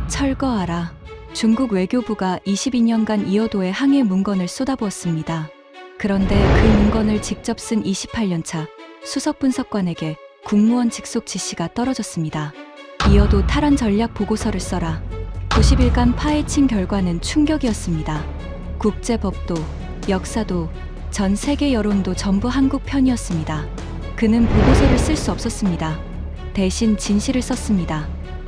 철거하라. 중국 외교부가 22년간 이어도에 항해 문건을 쏟아부었습니다. 그런데 그 문건을 직접 쓴 28년차 수석 분석관에게 국무원 직속 지시가 떨어졌습니다. 이어도 탈환 전략 보고서를 써라. 90일간 파헤친 결과는 충격이었습니다. 국제법도, 역사도, 전 세계 여론도 전부 한국 편이었습니다. 그는 보고서를 쓸 수 없었습니다. 대신 진실을 썼습니다.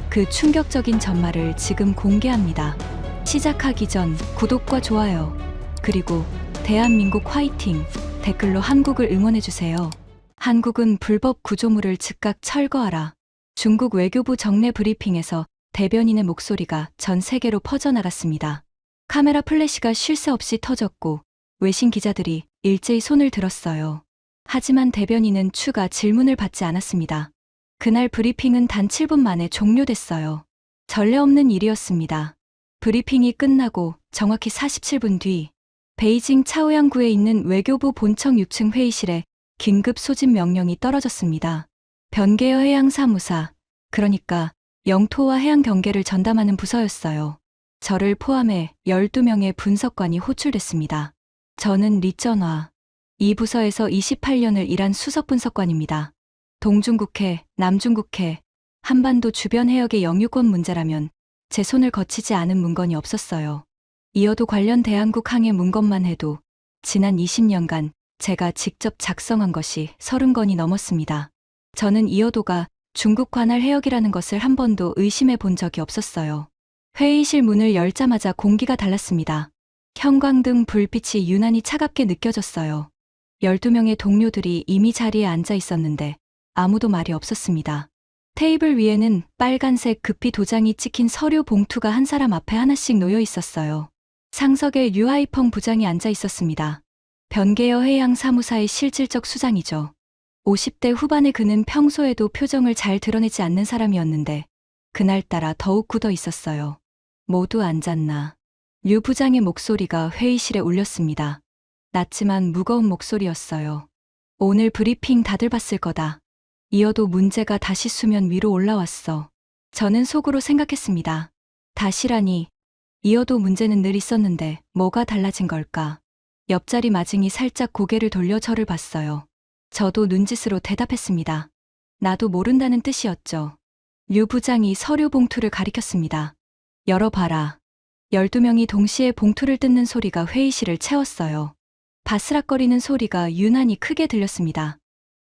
그 충격적인 전말을 지금 공개합니다. 시작하기 전 구독과 좋아요, 그리고 대한민국 화이팅 댓글로 한국을 응원해주세요. 한국은 불법 구조물을 즉각 철거하라. 중국 외교부 정례 브리핑에서 대변인의 목소리가 전 세계로 퍼져나갔습니다. 카메라 플래시가 쉴 새 없이 터졌고 외신 기자들이 일제히 손을 들었어요. 하지만 대변인은 추가 질문을 받지 않았습니다. 그날 브리핑은 단 7분 만에 종료됐어요. 전례 없는 일이었습니다. 브리핑이 끝나고 정확히 47분 뒤 베이징 차오양구에 있는 외교부 본청 6층 회의실에 긴급 소집 명령이 떨어졌습니다. 변계어 해양사무사, 그러니까 영토와 해양 경계를 전담하는 부서였어요. 저를 포함해 12명의 분석관이 호출됐습니다. 저는 리전화, 이 부서에서 28년을 일한 수석 분석관입니다. 동중국해, 남중국해, 한반도 주변 해역의 영유권 문제라면 제 손을 거치지 않은 문건이 없었어요. 이어도 관련 대한국 항해 문건만 해도 지난 20년간 제가 직접 작성한 것이 30건이 넘었습니다. 저는 이어도가 중국 관할 해역이라는 것을 한 번도 의심해 본 적이 없었어요. 회의실 문을 열자마자 공기가 달랐습니다. 형광등 불빛이 유난히 차갑게 느껴졌어요. 12명의 동료들이 이미 자리에 앉아 있었는데 아무도 말이 없었습니다. 테이블 위에는 빨간색 급히 도장이 찍힌 서류 봉투가 한 사람 앞에 하나씩 놓여 있었어요. 상석에 류하이펑 부장이 앉아 있었습니다. 변계어 해양사무사의 실질적 수장이죠. 50대 후반의 그는 평소에도 표정을 잘 드러내지 않는 사람이었는데 그날따라 더욱 굳어 있었어요. 모두 앉았나. 류 부장의 목소리가 회의실에 울렸습니다. 낮지만 무거운 목소리였어요. 오늘 브리핑 다들 봤을 거다. 이어도 문제가 다시 수면 위로 올라왔어. 저는 속으로 생각했습니다. 다시라니. 이어도 문제는 늘 있었는데 뭐가 달라진 걸까? 옆자리 마증이 살짝 고개를 돌려 저를 봤어요. 저도 눈짓으로 대답했습니다. 나도 모른다는 뜻이었죠. 류 부장이 서류 봉투를 가리켰습니다. 열어봐라. 12명이 동시에 봉투를 뜯는 소리가 회의실을 채웠어요. 바스락거리는 소리가 유난히 크게 들렸습니다.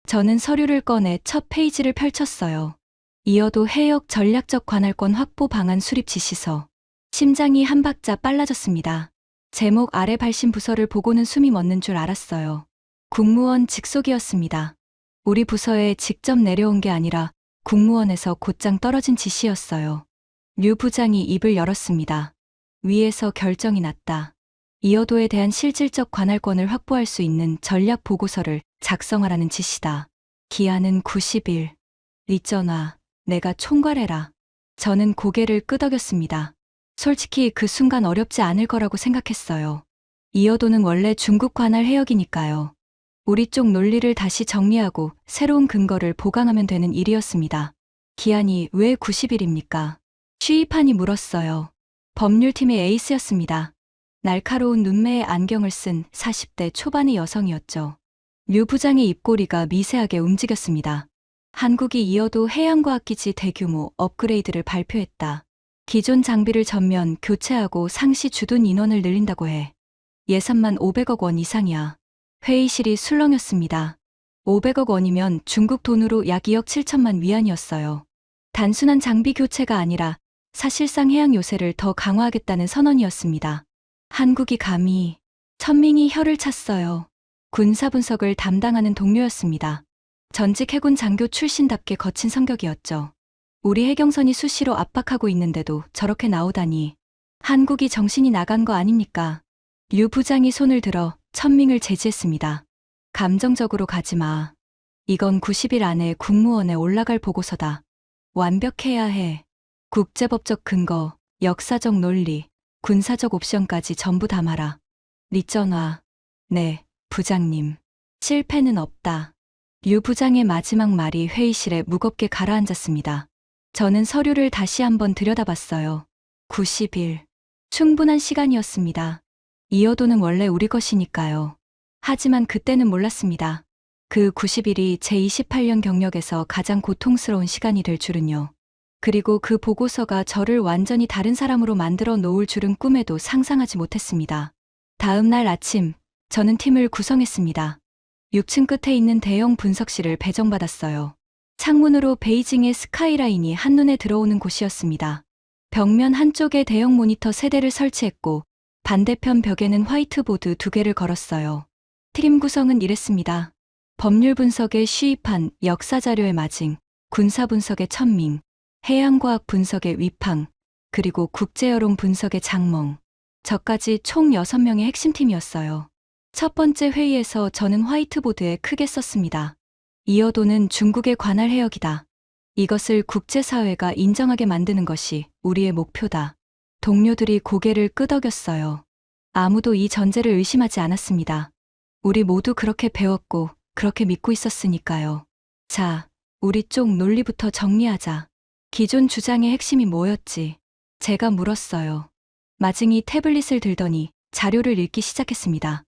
저는 서류를 꺼내 첫 페이지를 펼쳤어요. 이어도 해역 전략적 관할권 확보 방안 수립 지시서. 심장이 한 박자 빨라졌습니다. 제목 아래 발신 부서를 보고는 숨이 멎는 줄 알았어요. 국무원 직속이었습니다. 우리 부서에 직접 내려온 게 아니라 국무원에서 곧장 떨어진 지시였어요. 류 부장이 입을 열었습니다. 위에서 결정이 났다. 이어도에 대한 실질적 관할권을 확보할 수 있는 전략 보고서를 작성하라는 지시다. 기한은 90일. 리전화, 내가 총괄해라. 저는 고개를 끄덕였습니다. 솔직히 그 순간 어렵지 않을 거라고 생각했어요. 이어도는 원래 중국 관할 해역이니까요. 우리 쪽 논리를 다시 정리하고 새로운 근거를 보강하면 되는 일이었습니다. 기한이 왜 90일입니까? 취입한이 물었어요. 법률팀의 에이스였습니다. 날카로운 눈매에 안경을 쓴 40대 초반의 여성이었죠. 류 부장의 입꼬리가 미세하게 움직였습니다. 한국이 이어도 해양과학기지 대규모 업그레이드를 발표했다. 기존 장비를 전면 교체하고 상시 주둔 인원을 늘린다고 해. 예산만 500억 원 이상이야. 회의실이 술렁였습니다. 500억 원이면 중국 돈으로 약 2억 7천만 위안이었어요. 단순한 장비 교체가 아니라 사실상 해양 요새를 더 강화하겠다는 선언이었습니다. 한국이 감히. 천밍이 혀를 찼어요. 군사분석을 담당하는 동료였습니다. 전직 해군 장교 출신답게 거친 성격이었죠. 우리 해경선이 수시로 압박하고 있는데도 저렇게 나오다니. 한국이 정신이 나간 거 아닙니까? 류 부장이 손을 들어 천밍을 제지했습니다. 감정적으로 가지 마. 이건 90일 안에 국무원에 올라갈 보고서다. 완벽해야 해. 국제법적 근거, 역사적 논리, 군사적 옵션까지 전부 담아라. 리전화. 네, 부장님. 실패는 없다. 류 부장의 마지막 말이 회의실에 무겁게 가라앉았습니다. 저는 서류를 다시 한번 들여다봤어요. 90일. 충분한 시간이었습니다. 이어도는 원래 우리 것이니까요. 하지만 그때는 몰랐습니다. 그 90일이 제 28년 경력에서 가장 고통스러운 시간이 될 줄은요. 그리고 그 보고서가 저를 완전히 다른 사람으로 만들어 놓을 줄은 꿈에도 상상하지 못했습니다. 다음 날 아침, 저는 팀을 구성했습니다. 6층 끝에 있는 대형 분석실을 배정받았어요. 창문으로 베이징의 스카이라인이 한눈에 들어오는 곳이었습니다. 벽면 한쪽에 대형 모니터 3대를 설치했고 반대편 벽에는 화이트보드 2개를 걸었어요. 팀 구성은 이랬습니다. 법률 분석의 쉬이판, 역사 자료의 마징, 군사 분석의 천밍, 해양과학 분석의 위팡, 그리고 국제여론 분석의 장멍. 저까지 총 6명의 핵심팀이었어요. 첫 번째 회의에서 저는 화이트보드에 크게 썼습니다. 이어도는 중국의 관할 해역이다. 이것을 국제사회가 인정하게 만드는 것이 우리의 목표다. 동료들이 고개를 끄덕였어요. 아무도 이 전제를 의심하지 않았습니다. 우리 모두 그렇게 배웠고 그렇게 믿고 있었으니까요. 자, 우리 쪽 논리부터 정리하자. 기존 주장의 핵심이 뭐였지? 제가 물었어요. 마징이 태블릿을 들더니 자료를 읽기 시작했습니다.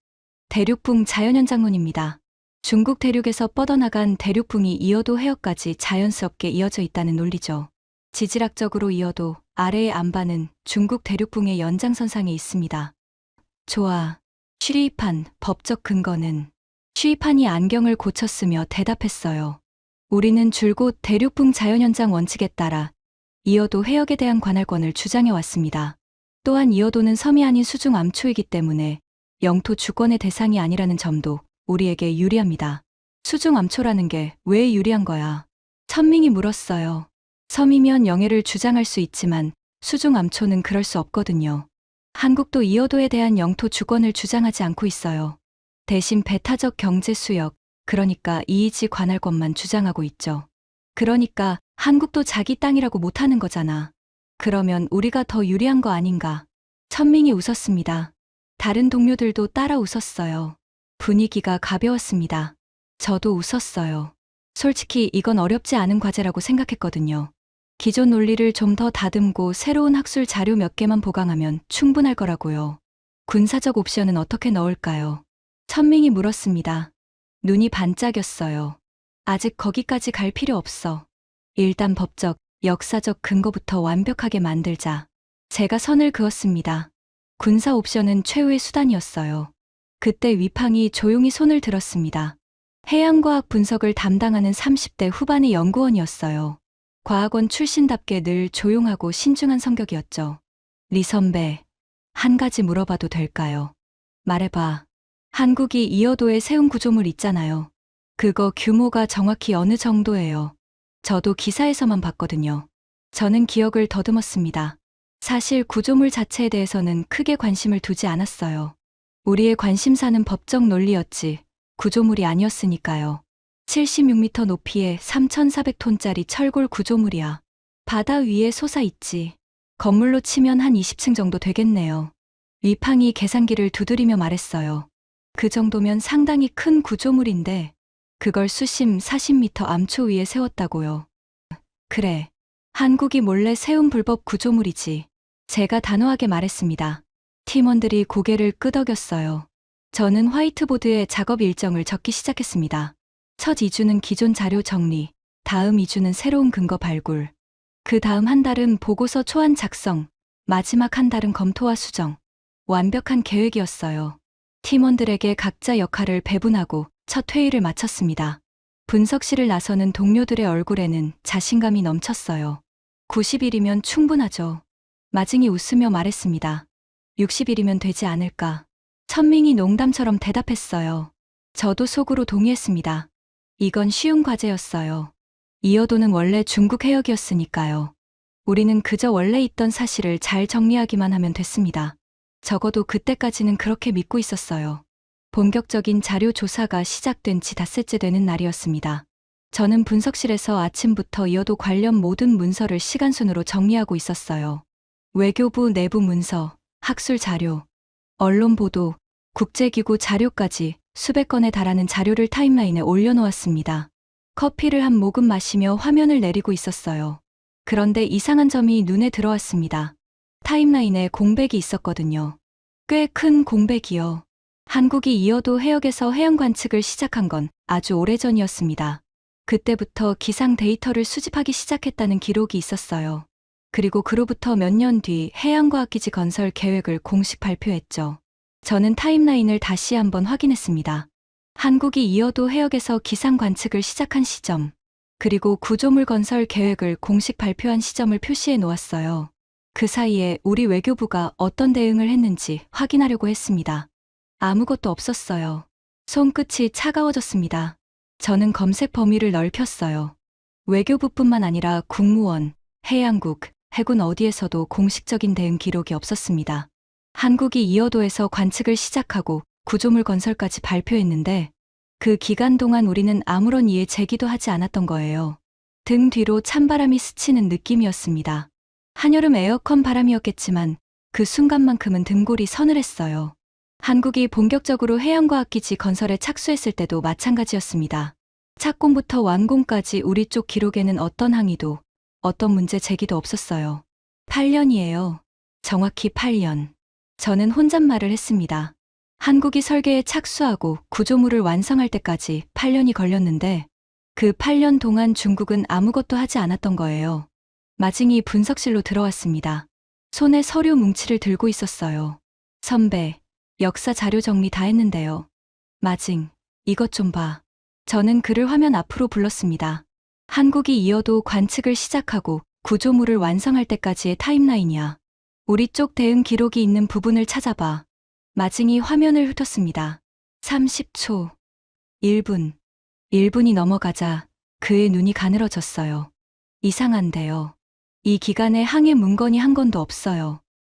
대륙붕 자연현장론입니다. 중국 대륙에서 뻗어나간 대륙붕이 이어도 해역까지 자연스럽게 이어져 있다는 논리죠. 지질학적으로 이어도 아래의 안반은 중국 대륙붕의 연장선상에 있습니다. 좋아. 쉬이판, 법적 근거는? 쉬이판이 안경을 고쳤으며 대답했어요. 우리는 줄곧 대륙붕 자연현장 원칙에 따라 이어도 해역에 대한 관할권을 주장해 왔습니다. 또한 이어도는 섬이 아닌 수중 암초이기 때문에 영토 주권의 대상이 아니라는 점도 우리에게 유리합니다. 수중 암초라는 게 왜 유리한 거야? 천밍이 물었어요. 섬이면 영해를 주장할 수 있지만 수중 암초는 그럴 수 없거든요. 한국도 이어도에 대한 영토 주권을 주장하지 않고 있어요. 대신 배타적 경제 수역, 그러니까 이의지 관할권만 주장하고 있죠. 그러니까 한국도 자기 땅이라고 못하는 거잖아. 그러면 우리가 더 유리한 거 아닌가? 천밍이 웃었습니다. 다른 동료들도 따라 웃었어요. 분위기가 가벼웠습니다. 저도 웃었어요. 솔직히 이건 어렵지 않은 과제라고 생각했거든요. 기존 논리를 좀 더 다듬고 새로운 학술 자료 몇 개만 보강하면 충분할 거라고요. 군사적 옵션은 어떻게 넣을까요? 천밍이 물었습니다. 눈이 반짝였어요. 아직 거기까지 갈 필요 없어. 일단 법적, 역사적 근거부터 완벽하게 만들자. 제가 선을 그었습니다. 군사 옵션은 최후의 수단이었어요. 그때 위팡이 조용히 손을 들었습니다. 해양과학 분석을 담당하는 30대 후반의 연구원이었어요. 과학원 출신답게 늘 조용하고 신중한 성격이었죠. 리 선배, 한 가지 물어봐도 될까요? 말해봐. 한국이 이어도에 세운 구조물 있잖아요. 그거 규모가 정확히 어느 정도예요? 저도 기사에서만 봤거든요. 저는 기억을 더듬었습니다. 사실 구조물 자체에 대해서는 크게 관심을 두지 않았어요. 우리의 관심사는 법적 논리였지 구조물이 아니었으니까요. 76m 높이의 3,400톤짜리 철골 구조물이야. 바다 위에 솟아있지. 건물로 치면 한 20층 정도 되겠네요. 위팡이 계산기를 두드리며 말했어요. 그 정도면 상당히 큰 구조물인데 그걸 수심 40m 암초 위에 세웠다고요. 그래. 한국이 몰래 세운 불법 구조물이지. 제가 단호하게 말했습니다. 팀원들이 고개를 끄덕였어요. 저는 화이트보드에 작업 일정을 적기 시작했습니다. 첫 2주는 기존 자료 정리, 다음 2주는 새로운 근거 발굴. 그 다음 한 달은 보고서 초안 작성, 마지막 한 달은 검토와 수정. 완벽한 계획이었어요. 팀원들에게 각자 역할을 배분하고 첫 회의를 마쳤습니다. 분석실을 나서는 동료들의 얼굴에는 자신감이 넘쳤어요. 90일이면 충분하죠. 마징이 웃으며 말했습니다. 60일이면 되지 않을까. 천밍이 농담처럼 대답했어요. 저도 속으로 동의했습니다. 이건 쉬운 과제였어요. 이어도는 원래 중국 해역이었으니까요. 우리는 그저 원래 있던 사실을 잘 정리하기만 하면 됐습니다. 적어도 그때까지는 그렇게 믿고 있었어요. 본격적인 자료 조사가 시작된 지 닷새째 되는 날이었습니다. 저는 분석실에서 아침부터 이어도 관련 모든 문서를 시간순으로 정리하고 있었어요. 외교부 내부 문서, 학술 자료, 언론 보도, 국제기구 자료까지 수백 건에 달하는 자료를 타임라인에 올려놓았습니다. 커피를 한 모금 마시며 화면을 내리고 있었어요. 그런데 이상한 점이 눈에 들어왔습니다. 타임라인에 공백이 있었거든요. 꽤 큰 공백이요. 한국이 이어도 해역에서 해양 관측을 시작한 건 아주 오래전이었습니다. 그때부터 기상 데이터를 수집하기 시작했다는 기록이 있었어요. 그리고 그로부터 몇 년 뒤 해양과학기지 건설 계획을 공식 발표했죠. 저는 타임라인을 다시 한번 확인했습니다. 한국이 이어도 해역에서 기상 관측을 시작한 시점, 그리고 구조물 건설 계획을 공식 발표한 시점을 표시해 놓았어요. 그 사이에 우리 외교부가 어떤 대응을 했는지 확인하려고 했습니다. 아무것도 없었어요. 손끝이 차가워졌습니다. 저는 검색 범위를 넓혔어요. 외교부뿐만 아니라 국무원, 해양국, 해군 어디에서도 공식적인 대응 기록이 없었습니다. 한국이 이어도에서 관측을 시작하고 구조물 건설까지 발표했는데 그 기간 동안 우리는 아무런 이해 제기도 하지 않았던 거예요. 등 뒤로 찬바람이 스치는 느낌이었습니다. 한여름 에어컨 바람이었겠지만 그 순간만큼은 등골이 서늘했어요. 한국이 본격적으로 해양과학기지 건설에 착수했을 때도 마찬가지였습니다. 착공부터 완공까지 우리 쪽 기록에는 어떤 항의도, 어떤 문제 제기도 없었어요. 8년이에요. 정확히 8년. 저는 혼잣말을 했습니다. 한국이 설계에 착수하고 구조물을 완성할 때까지 8년이 걸렸는데 그 8년 동안 중국은 아무것도 하지 않았던 거예요. 마징이 분석실로 들어왔습니다. 손에 서류 뭉치를 들고 있었어요. 선배, 역사 자료 정리 다 했는데요. 마징, 이것 좀 봐. 저는 그를 화면 앞으로 불렀습니다. 한국이 이어도 관측을 시작하고 구조물을 완성할 때까지의 타임라인이야. 우리 쪽 대응 기록이 있는 부분을 찾아봐. 마징이 화면을 훑었습니다. 30초, 1분. 1분이 넘어가자 그의 눈이 가늘어졌어요. 이상한데요. 이 기간에 항해 문건이 한 건도 없어요.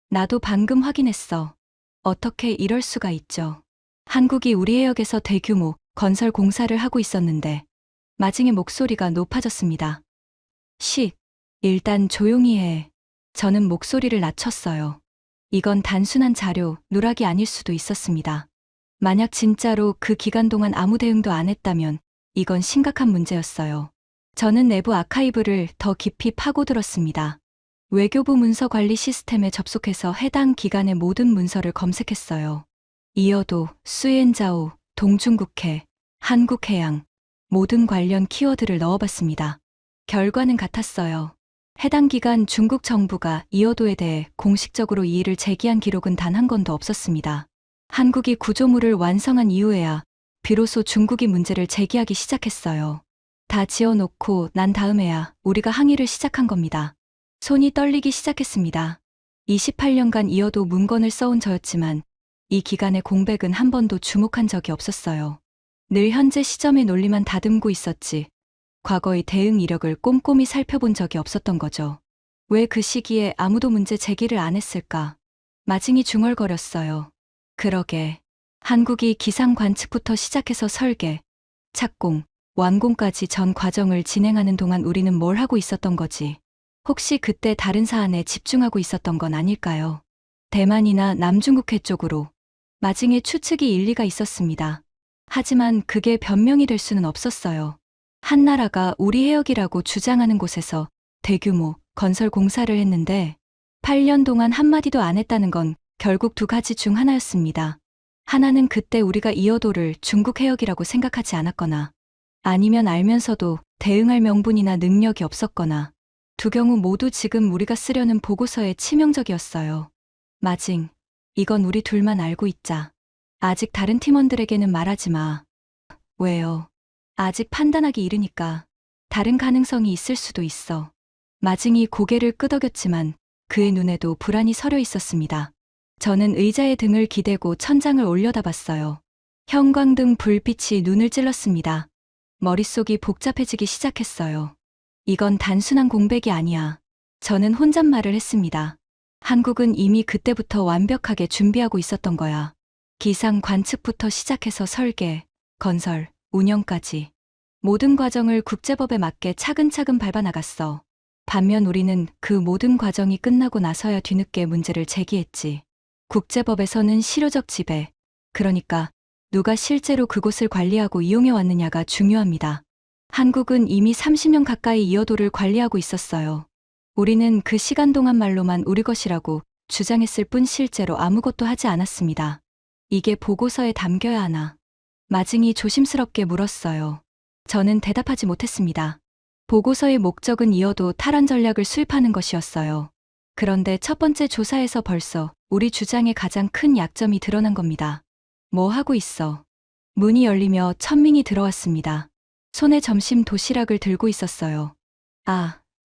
나도 방금 확인했어. 어떻게 이럴 수가 있죠. 한국이 우리 해역에서 대규모 건설 공사를 하고 있었는데 마징의 목소리가 높아졌습니다. 일단 조용히 해. 저는 목소리를 낮췄어요. 이건 단순한 자료, 누락이 아닐 수도 있었습니다. 만약 진짜로 그 기간 동안 아무 대응도 안 했다면 이건 심각한 문제였어요. 저는 내부 아카이브를 더 깊이 파고들었습니다. 외교부 문서 관리 시스템에 접속해서 해당 기간의 모든 문서를 검색했어요. 이어도, 수엔자오, 동중국해, 한국해양, 모든 관련 키워드를 넣어봤습니다. 결과는 같았어요. 해당 기간 중국 정부가 이어도에 대해 공식적으로 이의를 제기한 기록은 단 한 건도 없었습니다. 한국이 구조물을 완성한 이후에야 비로소 중국이 문제를 제기하기 시작했어요. 다 지어놓고 난 다음에야 우리가 항의를 시작한 겁니다. 손이 떨리기 시작했습니다. 28년간 이어도 문건을 써온 저였지만 이 기간의 공백은 한 번도 주목한 적이 없었어요. 늘 현재 시점의 논리만 다듬고 있었지 과거의 대응 이력을 꼼꼼히 살펴본 적이 없었던 거죠. 왜 그 시기에 아무도 문제 제기를 안 했을까? 마징이 중얼거렸어요. 그러게. 한국이 기상 관측부터 시작해서 설계, 착공, 완공까지 전 과정을 진행하는 동안 우리는 뭘 하고 있었던 거지? 혹시 그때 다른 사안에 집중하고 있었던 건 아닐까요? 대만이나 남중국해 쪽으로. 마징의 추측이 일리가 있었습니다. 하지만 그게 변명이 될 수는 없었어요. 한 나라가 우리 해역이라고 주장하는 곳에서 대규모 건설 공사를 했는데 8년 동안 한마디도 안 했다는 건 결국 두 가지 중 하나였습니다. 하나는 그때 우리가 이어도를 중국 해역이라고 생각하지 않았거나 아니면 알면서도 대응할 명분이나 능력이 없었거나 두 경우 모두 지금 우리가 쓰려는 보고서에 치명적이었어요. 마징, 이건 우리 둘만 알고 있자. 아직 다른 팀원들에게는 말하지 마. 왜요? 아직 판단하기 이르니까. 다른 가능성이 있을 수도 있어. 마징이 고개를 끄덕였지만 그의 눈에도 불안이 서려 있었습니다. 저는 의자에 등을 기대고 천장을 올려다봤어요. 형광등 불빛이 눈을 찔렀습니다. 머릿속이 복잡해지기 시작했어요. 이건 단순한 공백이 아니야. 저는 혼잣말을 했습니다. 한국은 이미 그때부터 완벽하게 준비하고 있었던 거야. 기상 관측부터 시작해서 설계, 건설, 운영까지. 모든 과정을 국제법에 맞게 차근차근 밟아나갔어. 반면 우리는 그 모든 과정이 끝나고 나서야 뒤늦게 문제를 제기했지. 국제법에서는 실효적 지배, 그러니까 누가 실제로 그곳을 관리하고 이용해 왔느냐가 중요합니다. 한국은 이미 30년 가까이 이어도를 관리하고 있었어요. 우리는 그 시간 동안 말로만 우리 것이라고 주장했을 뿐 실제로 아무것도 하지 않았습니다. 이게 보고서에 담겨야 하나? 마증이 조심스럽게 물었어요. 저는 대답하지 못했습니다. 보고서의 목적은 이어도 탈환 전략을 수입하는 것이었어요. 그런데 첫 번째 조사에서 벌써 우리 주장의 가장 큰 약점이 드러난 겁니다. 뭐 하고 있어? 문이 열리며 천밍이 들어왔습니다. 손에 점심 도시락을 들고 있었어요.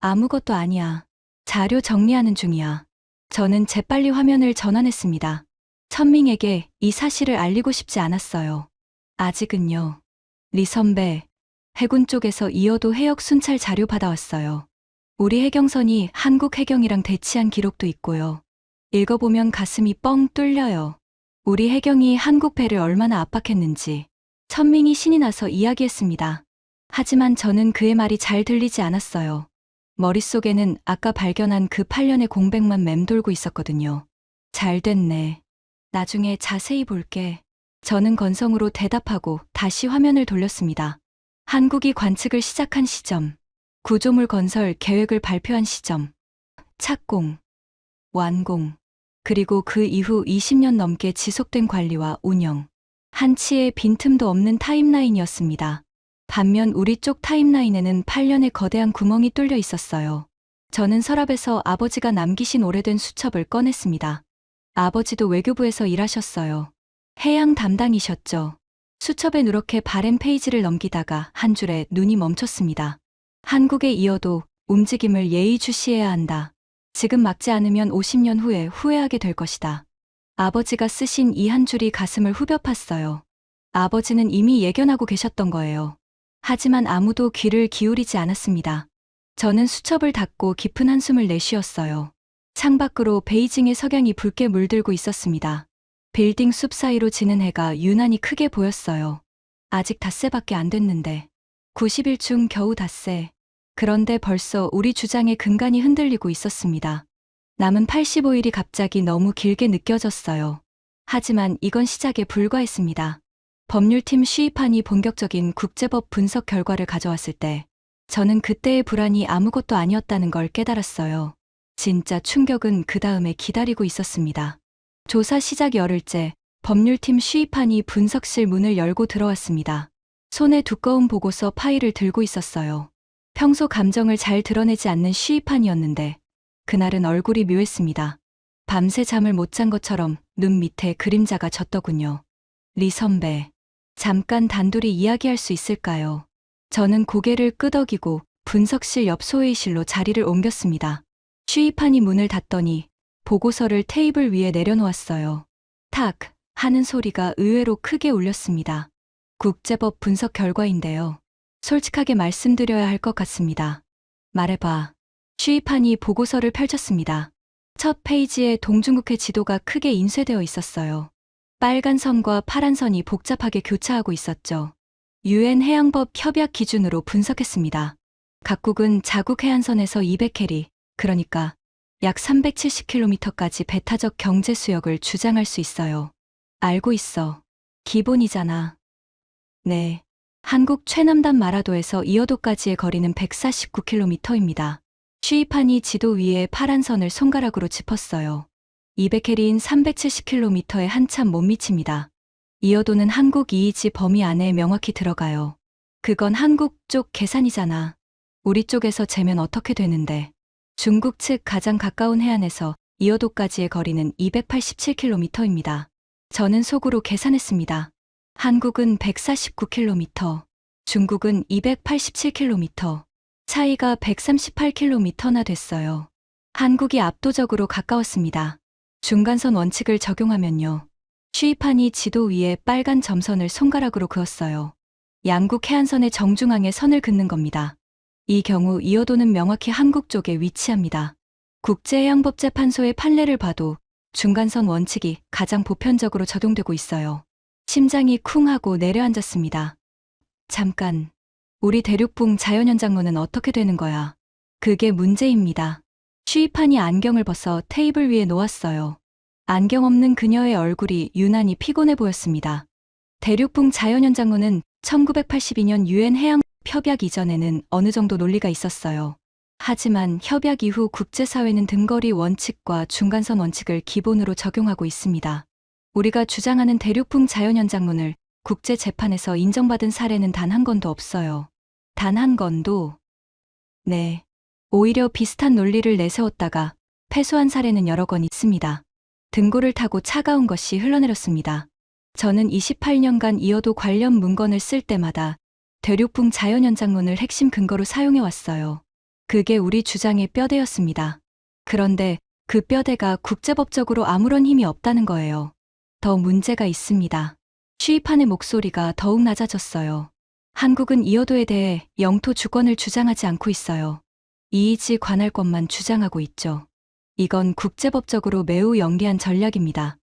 아무것도 아니야. 자료 정리하는 중이야. 저는 재빨리 화면을 전환했습니다. 천밍에게 이 사실을 알리고 싶지 않았어요. 아직은요. 리 선배, 해군 쪽에서 이어도 해역 순찰 자료 받아왔어요. 우리 해경선이 한국 해경이랑 대치한 기록도 있고요. 읽어보면 가슴이 뻥 뚫려요. 우리 해경이 한국 배를 얼마나 압박했는지 천밍이 신이 나서 이야기했습니다. 하지만 저는 그의 말이 잘 들리지 않았어요. 머릿속에는 아까 발견한 그 8년의 공백만 맴돌고 있었거든요. 잘 됐네. 나중에 자세히 볼게. 저는 건성으로 대답하고 다시 화면을 돌렸습니다. 한국이 관측을 시작한 시점, 구조물 건설 계획을 발표한 시점, 착공, 완공, 그리고 그 이후 20년 넘게 지속된 관리와 운영. 한치의 빈틈도 없는 타임라인이었습니다. 반면 우리 쪽 타임라인에는 8년의 거대한 구멍이 뚫려 있었어요. 저는 서랍에서 아버지가 남기신 오래된 수첩을 꺼냈습니다. 아버지도 외교부에서 일하셨어요. 해양 담당이셨죠. 수첩에 누렇게 바랜 페이지를 넘기다가 한 줄에 눈이 멈췄습니다. 한국에 이어도 움직임을 예의주시해야 한다. 지금 막지 않으면 50년 후에 후회하게 될 것이다. 아버지가 쓰신 이 한 줄이 가슴을 후벼 팠어요. 아버지는 이미 예견하고 계셨던 거예요. 하지만 아무도 귀를 기울이지 않았습니다. 저는 수첩을 닫고 깊은 한숨을 내쉬었어요. 창밖으로 베이징의 석양이 붉게 물들고 있었습니다. 빌딩 숲 사이로 지는 해가 유난히 크게 보였어요. 아직 닷새밖에 안 됐는데 90일 중 겨우 닷새. 그런데 벌써 우리 주장의 근간이 흔들리고 있었습니다. 남은 85일이 갑자기 너무 길게 느껴졌어요. 하지만 이건 시작에 불과했습니다. 법률팀 쉬이판이 본격적인 국제법 분석 결과를 가져왔을 때 저는 그때의 불안이 아무것도 아니었다는 걸 깨달았어요. 진짜 충격은 그 다음에 기다리고 있었습니다. 조사 시작 열흘째 법률팀 쉬이판이 분석실 문을 열고 들어왔습니다. 손에 두꺼운 보고서 파일을 들고 있었어요. 평소 감정을 잘 드러내지 않는 쉬이판이었는데 그날은 얼굴이 묘했습니다. 밤새 잠을 못 잔 것처럼 눈 밑에 그림자가 졌더군요. 리 선배, 잠깐 단둘이 이야기할 수 있을까요? 저는 고개를 끄덕이고 분석실 옆 소회의실로 자리를 옮겼습니다. 쉬이판이 문을 닫더니 보고서를 테이블 위에 내려놓았어요. 탁 하는 소리가 의외로 크게 울렸습니다. 국제법 분석 결과인데요. 솔직하게 말씀드려야 할 것 같습니다. 말해봐. 쉬이판이 보고서를 펼쳤습니다. 첫 페이지에 동중국해 지도가 크게 인쇄되어 있었어요. 빨간 선과 파란 선이 복잡하게 교차하고 있었죠. UN 해양법 협약 기준으로 분석했습니다. 각국은 자국 해안선에서 200캐리, 그러니까 약 370km까지 배타적 경제 수역을 주장할 수 있어요. 알고 있어. 기본이잖아. 네. 한국 최남단 마라도에서 이어도까지의 거리는 149km입니다. 쉬이판이 지도 위에 파란 선을 손가락으로 짚었어요. 200캐리인 370km에 한참 못 미칩니다. 이어도는 한국 이이지 범위 안에 명확히 들어가요. 그건 한국 쪽 계산이잖아. 우리 쪽에서 재면 어떻게 되는데. 중국 측 가장 가까운 해안에서 이어도까지의 거리는 287km입니다. 저는 속으로 계산했습니다. 한국은 149km, 중국은 287km, 차이가 138km나 됐어요. 한국이 압도적으로 가까웠습니다. 중간선 원칙을 적용하면요. 쉬이판이 지도 위에 빨간 점선을 손가락으로 그었어요. 양국 해안선의 정중앙에 선을 긋는 겁니다. 이 경우 이어도는 명확히 한국 쪽에 위치합니다. 국제해양법재판소의 판례를 봐도 중간선 원칙이 가장 보편적으로 적용되고 있어요. 심장이 쿵 하고 내려앉았습니다. 잠깐. 우리 대륙붕 자연현 장로는 어떻게 되는 거야? 그게 문제입니다. 쉬이판이 안경을 벗어 테이블 위에 놓았어요. 안경 없는 그녀의 얼굴이 유난히 피곤해 보였습니다. 대륙붕 자연현 장로는 1982년 UN 해양 협약 이전에는 어느 정도 논리가 있었어요. 하지만 협약 이후 국제사회는 등거리 원칙과 중간선 원칙을 기본으로 적용하고 있습니다. 우리가 주장하는 대륙풍 자연현장론을 국제재판에서 인정받은 사례는 단 한 건도 없어요. 단 한 건도. 네. 오히려 비슷한 논리를 내세웠다가 패소한 사례는 여러 건 있습니다. 등고를 타고 차가운 것이 흘러내렸습니다. 저는 28년간 이어도 관련 문건을 쓸 때마다 대륙풍 자연현장론을 핵심 근거로 사용해왔어요. 그게 우리 주장의 뼈대였습니다. 그런데 그 뼈대가 국제법적으로 아무런 힘이 없다는 거예요. 더 문제가 있습니다. 시위판의 목소리가 더욱 낮아졌어요. 한국은 이어도에 대해 영토 주권을 주장하지 않고 있어요. 이의지 관할권만 주장하고 있죠. 이건 국제법적으로 매우 영리한 전략입니다.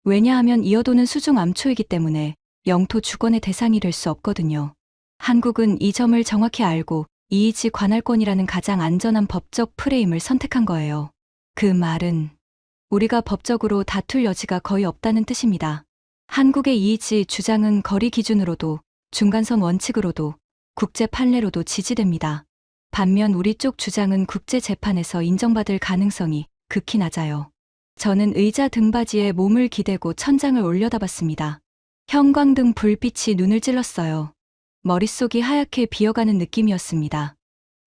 왜냐하면 이어도는 수중 암초이기 때문에 영토 주권의 대상이 될 수 없거든요. 한국은 이 점을 정확히 알고 이의지 관할권이라는 가장 안전한 법적 프레임을 선택한 거예요. 그 말은 우리가 법적으로 다툴 여지가 거의 없다는 뜻입니다. 한국의 이의지 주장은 거리 기준으로도 중간선 원칙으로도 국제 판례로도 지지됩니다. 반면 우리 쪽 주장은 국제재판에서 인정받을 가능성이 극히 낮아요. 저는 의자 등받이에 몸을 기대고 천장을 올려다봤습니다. 형광등 불빛이 눈을 찔렀어요. 머릿속이 하얗게 비어가는 느낌이었습니다.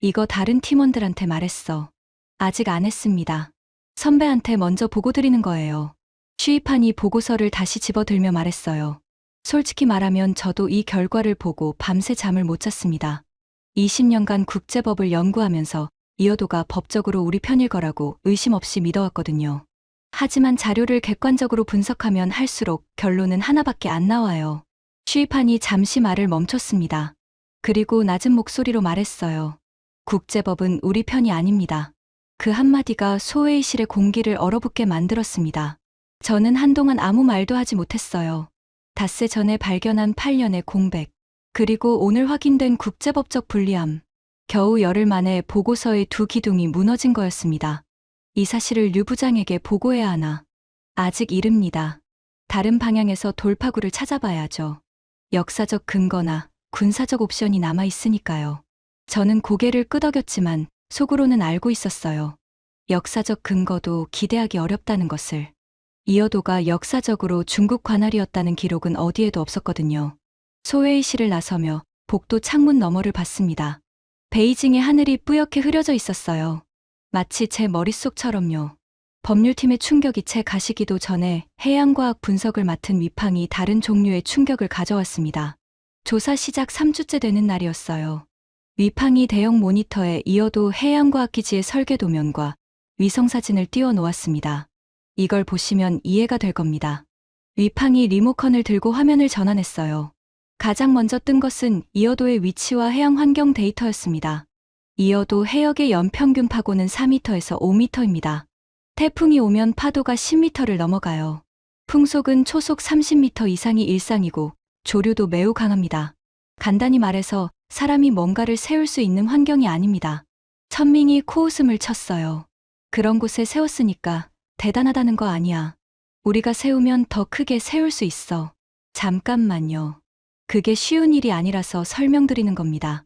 이거 다른 팀원들한테 말했어. 아직 안 했습니다. 선배한테 먼저 보고 드리는 거예요. 시위판이 보고서를 다시 집어들며 말했어요. 솔직히 말하면 저도 이 결과를 보고 밤새 잠을 못 잤습니다. 20년간 국제법을 연구하면서 이어도가 법적으로 우리 편일 거라고 의심 없이 믿어왔거든요. 하지만 자료를 객관적으로 분석하면 할수록 결론은 하나밖에 안 나와요. 시위판이 잠시 말을 멈췄습니다. 그리고 낮은 목소리로 말했어요. 국제법은 우리 편이 아닙니다. 그 한마디가 소회의실의 공기를 얼어붙게 만들었습니다. 저는 한동안 아무 말도 하지 못했어요. 닷새 전에 발견한 8년의 공백, 그리고 오늘 확인된 국제법적 불리함. 겨우 열흘 만에 보고서의 두 기둥이 무너진 거였습니다. 이 사실을 류 부장에게 보고해야 하나? 아직 이릅니다. 다른 방향에서 돌파구를 찾아봐야죠. 역사적 근거나 군사적 옵션이 남아 있으니까요. 저는 고개를 끄덕였지만 속으로는 알고 있었어요. 역사적 근거도 기대하기 어렵다는 것을. 이어도가 역사적으로 중국 관할이었다는 기록은 어디에도 없었거든요. 소회의실을 나서며 복도 창문 너머를 봤습니다. 베이징의 하늘이 뿌옇게 흐려져 있었어요. 마치 제 머릿속처럼요. 법률팀의 충격이 채 가시기도 전에 해양과학 분석을 맡은 위팡이 다른 종류의 충격을 가져왔습니다. 조사 시작 3주째 되는 날이었어요. 위팡이 대형 모니터에 이어도 해양과학기지의 설계 도면과 위성사진을 띄워 놓았습니다. 이걸 보시면 이해가 될 겁니다. 위팡이 리모컨을 들고 화면을 전환했어요. 가장 먼저 뜬 것은 이어도의 위치와 해양 환경 데이터였습니다. 이어도 해역의 연평균 파고는 4m에서 5m입니다. 태풍이 오면 파도가 10m를 넘어가요. 풍속은 초속 30m 이상이 일상이고 조류도 매우 강합니다. 간단히 말해서 사람이 뭔가를 세울 수 있는 환경이 아닙니다. 천밍이 코웃음을 쳤어요. 그런 곳에 세웠으니까 대단하다는 거 아니야. 우리가 세우면 더 크게 세울 수 있어. 잠깐만요. 그게 쉬운 일이 아니라서 설명드리는 겁니다.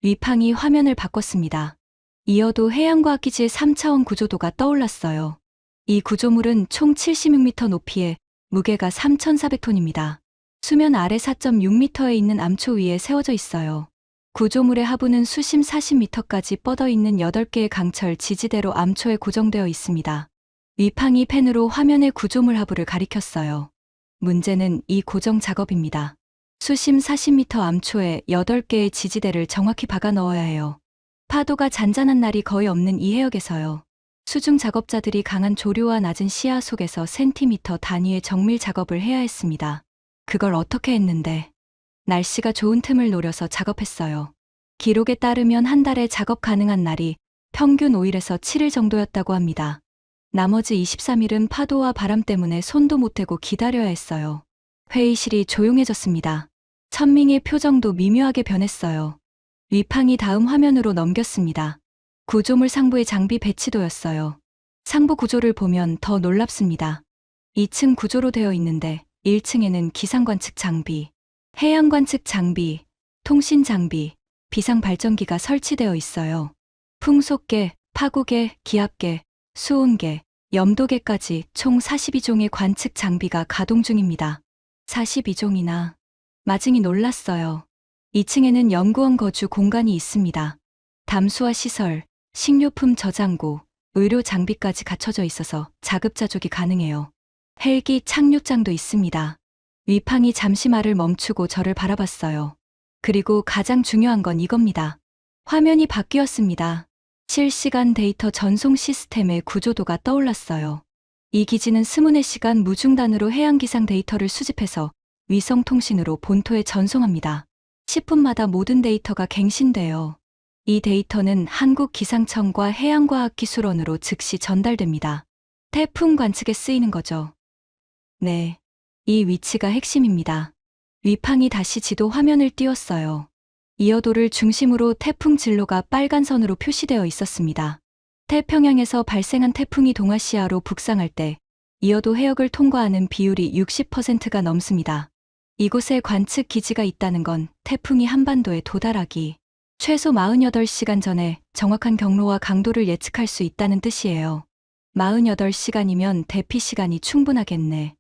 위팡이 화면을 바꿨습니다. 이어도 해양과학기지의 3차원 구조도가 떠올랐어요. 이 구조물은 총 76m 높이에 무게가 3,400톤입니다. 수면 아래 4.6m에 있는 암초 위에 세워져 있어요. 구조물의 하부는 수심 40m까지 뻗어 있는 8개의 강철 지지대로 암초에 고정되어 있습니다. 위팡이 펜으로 화면의 구조물 하부를 가리켰어요. 문제는 이 고정 작업입니다. 수심 40m 암초에 8개의 지지대를 정확히 박아 넣어야 해요. 파도가 잔잔한 날이 거의 없는 이 해역에서요. 수중 작업자들이 강한 조류와 낮은 시야 속에서 센티미터 단위의 정밀 작업을 해야 했습니다. 그걸 어떻게 했는데? 날씨가 좋은 틈을 노려서 작업했어요. 기록에 따르면 한 달에 작업 가능한 날이 평균 5일에서 7일 정도였다고 합니다. 나머지 23일은 파도와 바람 때문에 손도 못 대고 기다려야 했어요. 회의실이 조용해졌습니다. 천밍의 표정도 미묘하게 변했어요. 위팡이 다음 화면으로 넘겼습니다. 구조물 상부의 장비 배치도였어요. 상부 구조를 보면 더 놀랍습니다. 2층 구조로 되어 있는데 1층에는 기상관측 장비, 해양관측 장비, 통신 장비, 비상발전기가 설치되어 있어요. 풍속계, 파고계, 기압계, 수온계, 염도계까지 총 42종의 관측 장비가 가동 중입니다. 42종이나. 마증이 놀랐어요. 2층에는 연구원 거주 공간이 있습니다. 담수화 시설, 식료품 저장고, 의료 장비까지 갖춰져 있어서 자급자족이 가능해요. 헬기 착륙장도 있습니다. 위팡이 잠시 말을 멈추고 저를 바라봤어요. 그리고 가장 중요한 건 이겁니다. 화면이 바뀌었습니다. 실시간 데이터 전송 시스템의 구조도가 떠올랐어요. 이 기지는 24시간 무중단으로 해양기상 데이터를 수집해서 위성통신으로 본토에 전송합니다. 10분마다 모든 데이터가 갱신돼요. 이 데이터는 한국기상청과 해양과학기술원으로 즉시 전달됩니다. 태풍 관측에 쓰이는 거죠. 네. 이 위치가 핵심입니다. 위팡이 다시 지도 화면을 띄웠어요. 이어도를 중심으로 태풍 진로가 빨간 선으로 표시되어 있었습니다. 태평양에서 발생한 태풍이 동아시아로 북상할 때 이어도 해역을 통과하는 비율이 60%가 넘습니다. 이곳에 관측 기지가 있다는 건 태풍이 한반도에 도달하기 최소 48시간 전에 정확한 경로와 강도를 예측할 수 있다는 뜻이에요. 48시간이면 대피 시간이 충분하겠네.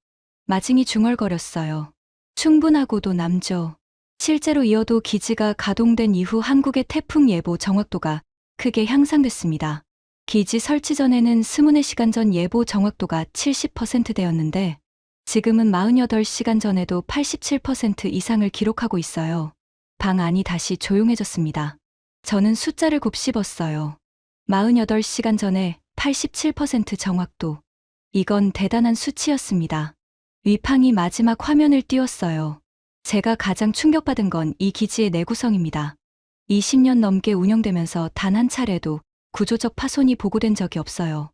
마증이 중얼거렸어요. 충분하고도 남죠. 실제로 이어도 기지가 가동된 이후 한국의 태풍 예보 정확도가 크게 향상됐습니다. 기지 설치 전에는 24시간 전 예보 정확도가 70%대였는데 지금은 48시간 전에도 87% 이상을 기록하고 있어요. 방 안이 다시 조용해졌습니다. 저는 숫자를 곱씹었어요. 48시간 전에 87% 정확도. 이건 대단한 수치였습니다. 위팡이 마지막 화면을 띄웠어요. 제가 가장 충격받은 건 이 기지의 내구성입니다. 20년 넘게 운영되면서 단 한 차례도 구조적 파손이 보고된 적이 없어요.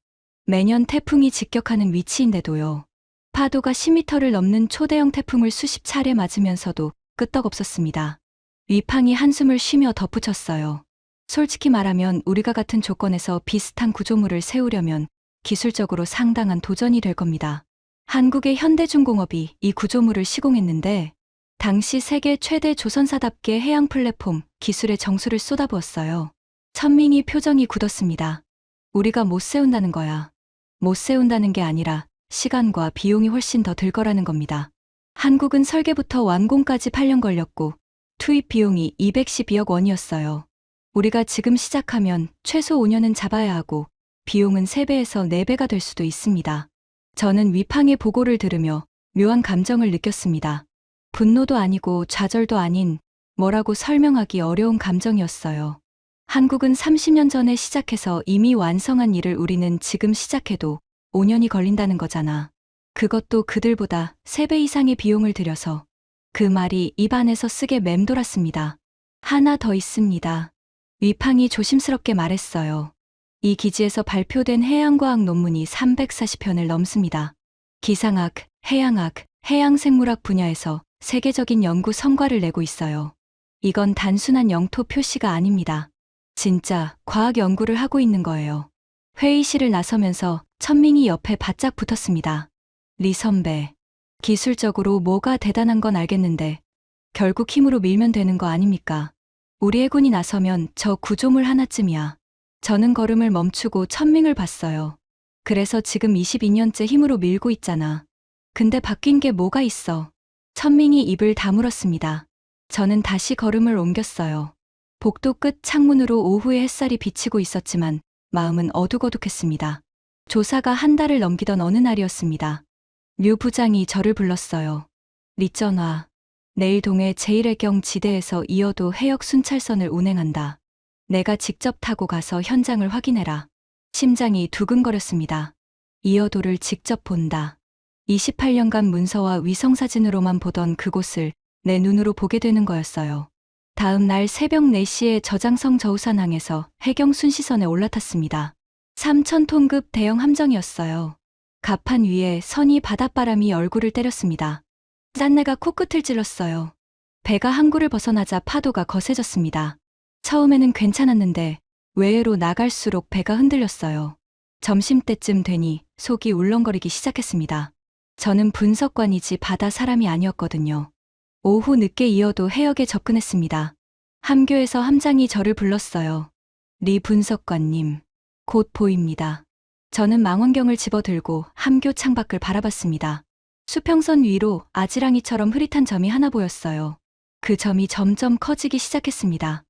매년 태풍이 직격하는 위치인데도요. 파도가 10m를 넘는 초대형 태풍을 수십 차례 맞으면서도 끄떡없었습니다. 위팡이 한숨을 쉬며 덧붙였어요. 솔직히 말하면 우리가 같은 조건에서 비슷한 구조물을 세우려면 기술적으로 상당한 도전이 될 겁니다. 한국의 현대중공업이 이 구조물을 시공했는데 당시 세계 최대 조선사답게 해양 플랫폼 기술의 정수를 쏟아부었어요. 천민이 표정이 굳었습니다. 우리가 못 세운다는 거야. 못 세운다는 게 아니라 시간과 비용이 훨씬 더 들 거라는 겁니다. 한국은 설계부터 완공까지 8년 걸렸고 투입 비용이 212억 원이었어요. 우리가 지금 시작하면 최소 5년은 잡아야 하고 비용은 3배에서 4배가 될 수도 있습니다. 저는 위팡의 보고를 들으며 묘한 감정을 느꼈습니다. 분노도 아니고 좌절도 아닌 뭐라고 설명하기 어려운 감정이었어요. 한국은 30년 전에 시작해서 이미 완성한 일을 우리는 지금 시작해도 5년이 걸린다는 거잖아. 그것도 그들보다 3배 이상의 비용을 들여서. 그 말이 입안에서 쓰게 맴돌았습니다. 하나 더 있습니다. 위팡이 조심스럽게 말했어요. 이 기지에서 발표된 해양과학 논문이 340편을 넘습니다. 기상학, 해양학, 해양생물학 분야에서 세계적인 연구 성과를 내고 있어요. 이건 단순한 영토 표시가 아닙니다. 진짜 과학 연구를 하고 있는 거예요. 회의실을 나서면서 천민이 옆에 바짝 붙었습니다. 리 선배, 기술적으로 뭐가 대단한 건 알겠는데 결국 힘으로 밀면 되는 거 아닙니까? 우리 해군이 나서면 저 구조물 하나쯤이야. 저는 걸음을 멈추고 천밍을 봤어요. 그래서 지금 22년째 힘으로 밀고 있잖아. 근데 바뀐 게 뭐가 있어? 천밍이 입을 다물었습니다. 저는 다시 걸음을 옮겼어요. 복도 끝 창문으로 오후의 햇살이 비치고 있었지만 마음은 어둑어둑했습니다. 조사가 한 달을 넘기던 어느 날이었습니다. 류 부장이 저를 불렀어요. 리전화. 내일 동해 제1해경 지대에서 이어도 해역 순찰선을 운행한다. 내가 직접 타고 가서 현장을 확인해라. 심장이 두근거렸습니다. 이어도를 직접 본다. 28년간 문서와 위성사진으로만 보던 그곳을 내 눈으로 보게 되는 거였어요. 다음 날 새벽 4시에 저장성 저우산항에서 해경 순시선에 올라탔습니다. 3,000톤급 대형 함정이었어요. 갑판 위에 선이 바닷바람이 얼굴을 때렸습니다. 짠내가 코끝을 찔렀어요. 배가 항구를 벗어나자 파도가 거세졌습니다. 처음에는 괜찮았는데 외해로 나갈수록 배가 흔들렸어요. 점심때쯤 되니 속이 울렁거리기 시작했습니다. 저는 분석관이지 바다 사람이 아니었거든요. 오후 늦게 이어도 해역에 접근했습니다. 함교에서 함장이 저를 불렀어요. 리 분석관님, 곧 보입니다. 저는 망원경을 집어들고 함교 창밖을 바라봤습니다. 수평선 위로 아지랑이처럼 흐릿한 점이 하나 보였어요. 그 점이 점점 커지기 시작했습니다.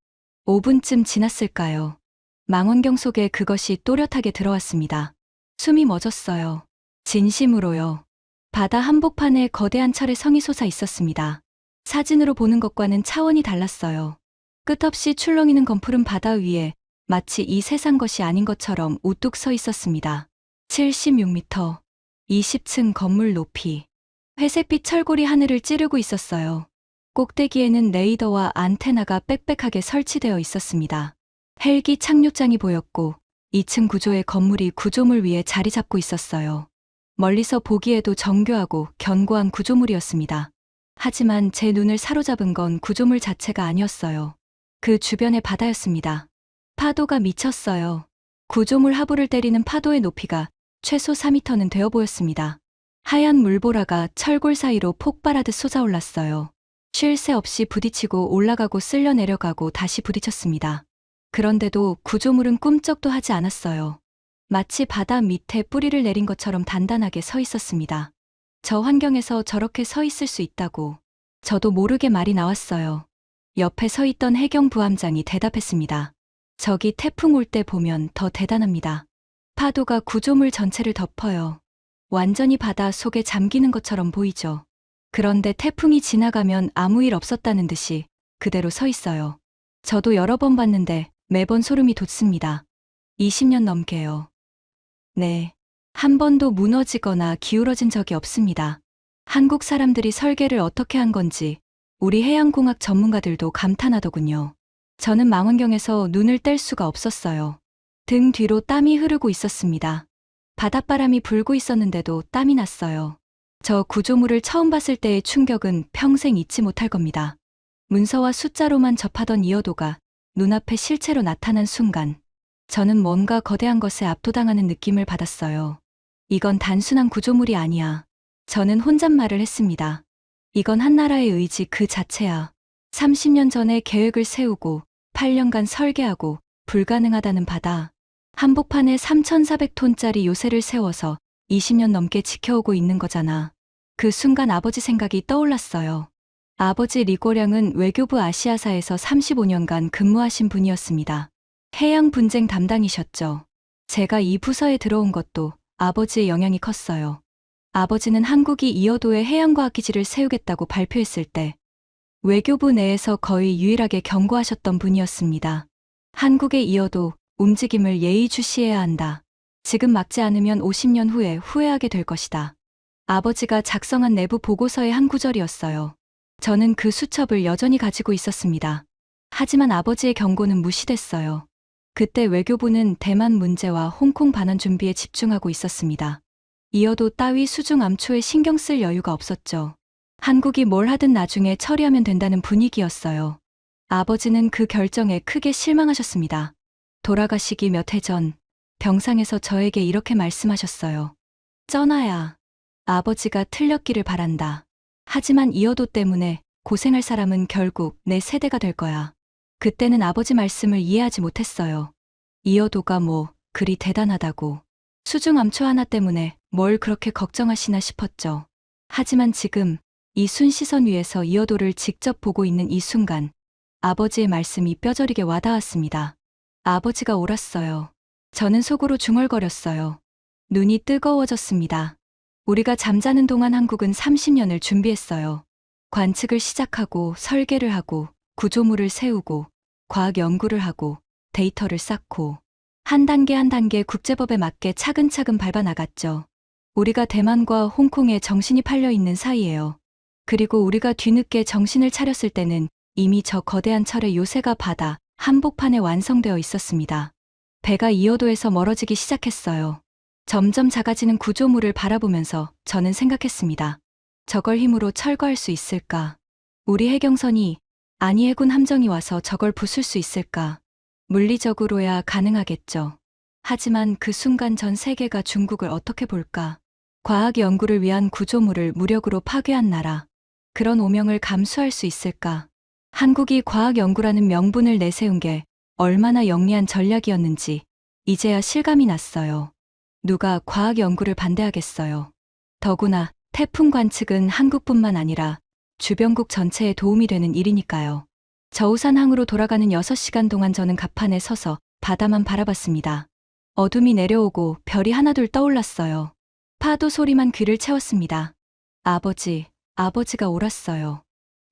5분쯤 지났을까요? 망원경 속에 그것이 또렷하게 들어왔습니다. 숨이 멎었어요. 진심으로요. 바다 한복판에 거대한 철의 성이 솟아 있었습니다. 사진으로 보는 것과는 차원이 달랐어요. 끝없이 출렁이는 검푸른 바다 위에 마치 이 세상 것이 아닌 것처럼 우뚝 서 있었습니다. 76m, 20층 건물 높이. 회색빛 철골이 하늘을 찌르고 있었어요. 꼭대기에는 레이더와 안테나가 빽빽하게 설치되어 있었습니다. 헬기 착륙장이 보였고 2층 구조의 건물이 구조물 위에 자리 잡고 있었어요. 멀리서 보기에도 정교하고 견고한 구조물이었습니다. 하지만 제 눈을 사로잡은 건 구조물 자체가 아니었어요. 그 주변의 바다였습니다. 파도가 미쳤어요. 구조물 하부를 때리는 파도의 높이가 최소 4m는 되어 보였습니다. 하얀 물보라가 철골 사이로 폭발하듯 솟아올랐어요. 쉴 새 없이 부딪히고 올라가고 쓸려 내려가고 다시 부딪혔습니다. 그런데도 구조물은 꿈쩍도 하지 않았어요. 마치 바다 밑에 뿌리를 내린 것처럼 단단하게 서 있었습니다. 저 환경에서 저렇게 서 있을 수 있다고 저도 모르게 말이 나왔어요. 옆에 서 있던 해경부함장이 대답했습니다. 저기 태풍 올 때 보면 더 대단합니다. 파도가 구조물 전체를 덮어요. 완전히 바다 속에 잠기는 것처럼 보이죠. 그런데 태풍이 지나가면 아무 일 없었다는 듯이 그대로 서 있어요. 저도 여러 번 봤는데 매번 소름이 돋습니다. 20년 넘게요. 네. 한 번도 무너지거나 기울어진 적이 없습니다. 한국 사람들이 설계를 어떻게 한 건지 우리 해양공학 전문가들도 감탄하더군요. 저는 망원경에서 눈을 뗄 수가 없었어요. 등 뒤로 땀이 흐르고 있었습니다. 바닷바람이 불고 있었는데도 땀이 났어요. 저 구조물을 처음 봤을 때의 충격은 평생 잊지 못할 겁니다. 문서와 숫자로만 접하던 이어도가 눈앞에 실체로 나타난 순간 저는 뭔가 거대한 것에 압도당하는 느낌을 받았어요. 이건 단순한 구조물이 아니야. 저는 혼잣말을 했습니다. 이건 한나라의 의지 그 자체야. 30년 전에 계획을 세우고 8년간 설계하고 불가능하다는 바다. 한복판에 3,400톤짜리 요새를 세워서 20년 넘게 지켜오고 있는 거잖아. 그 순간 아버지 생각이 떠올랐어요. 아버지 리고량은 외교부 아시아사에서 35년간 근무하신 분이었습니다. 해양 분쟁 담당이셨죠. 제가 이 부서에 들어온 것도 아버지의 영향이 컸어요. 아버지는 한국이 이어도에 해양과학기지를 세우겠다고 발표했을 때 외교부 내에서 거의 유일하게 경고하셨던 분이었습니다. 한국의 이어도 움직임을 예의주시해야 한다. 지금 막지 않으면 50년 후에 후회하게 될 것이다. 아버지가 작성한 내부 보고서의 한 구절이었어요. 저는 그 수첩을 여전히 가지고 있었습니다. 하지만 아버지의 경고는 무시됐어요. 그때 외교부는 대만 문제와 홍콩 반환 준비에 집중하고 있었습니다. 이어도 따위 수중 암초에 신경 쓸 여유가 없었죠. 한국이 뭘 하든 나중에 처리하면 된다는 분위기였어요. 아버지는 그 결정에 크게 실망하셨습니다. 돌아가시기 몇 해 전 병상에서 저에게 이렇게 말씀하셨어요. 쩌나야, 아버지가 틀렸기를 바란다. 하지만 이어도 때문에 고생할 사람은 결국 내 세대가 될 거야. 그때는 아버지 말씀을 이해하지 못했어요. 이어도가 뭐 그리 대단하다고. 수중 암초 하나 때문에 뭘 그렇게 걱정하시나 싶었죠. 하지만 지금 이 순시선 위에서 이어도를 직접 보고 있는 이 순간 아버지의 말씀이 뼈저리게 와닿았습니다. 아버지가 옳았어요. 저는 속으로 중얼거렸어요. 눈이 뜨거워졌습니다. 우리가 잠자는 동안 한국은 30년을 준비했어요. 관측을 시작하고 설계를 하고 구조물을 세우고 과학 연구를 하고 데이터를 쌓고 한 단계 한 단계 국제법에 맞게 차근차근 밟아나갔죠. 우리가 대만과 홍콩에 정신이 팔려 있는 사이예요. 그리고 우리가 뒤늦게 정신을 차렸을 때는 이미 저 거대한 철의 요새가 바다 한복판에 완성되어 있었습니다. 배가 이어도에서 멀어지기 시작했어요. 점점 작아지는 구조물을 바라보면서 저는 생각했습니다. 저걸 힘으로 철거할 수 있을까? 우리 해경선이, 아니 해군 함정이 와서 저걸 부술 수 있을까? 물리적으로야 가능하겠죠. 하지만 그 순간 전 세계가 중국을 어떻게 볼까? 과학 연구를 위한 구조물을 무력으로 파괴한 나라. 그런 오명을 감수할 수 있을까? 한국이 과학 연구라는 명분을 내세운 게 얼마나 영리한 전략이었는지 이제야 실감이 났어요. 누가 과학 연구를 반대하겠어요. 더구나 태풍 관측은 한국뿐만 아니라 주변국 전체에 도움이 되는 일이니까요. 저우산항으로 돌아가는 6시간 동안 저는 갑판에 서서 바다만 바라봤습니다. 어둠이 내려오고 별이 하나둘 떠올랐어요. 파도 소리만 귀를 채웠습니다. 아버지가 옳았어요.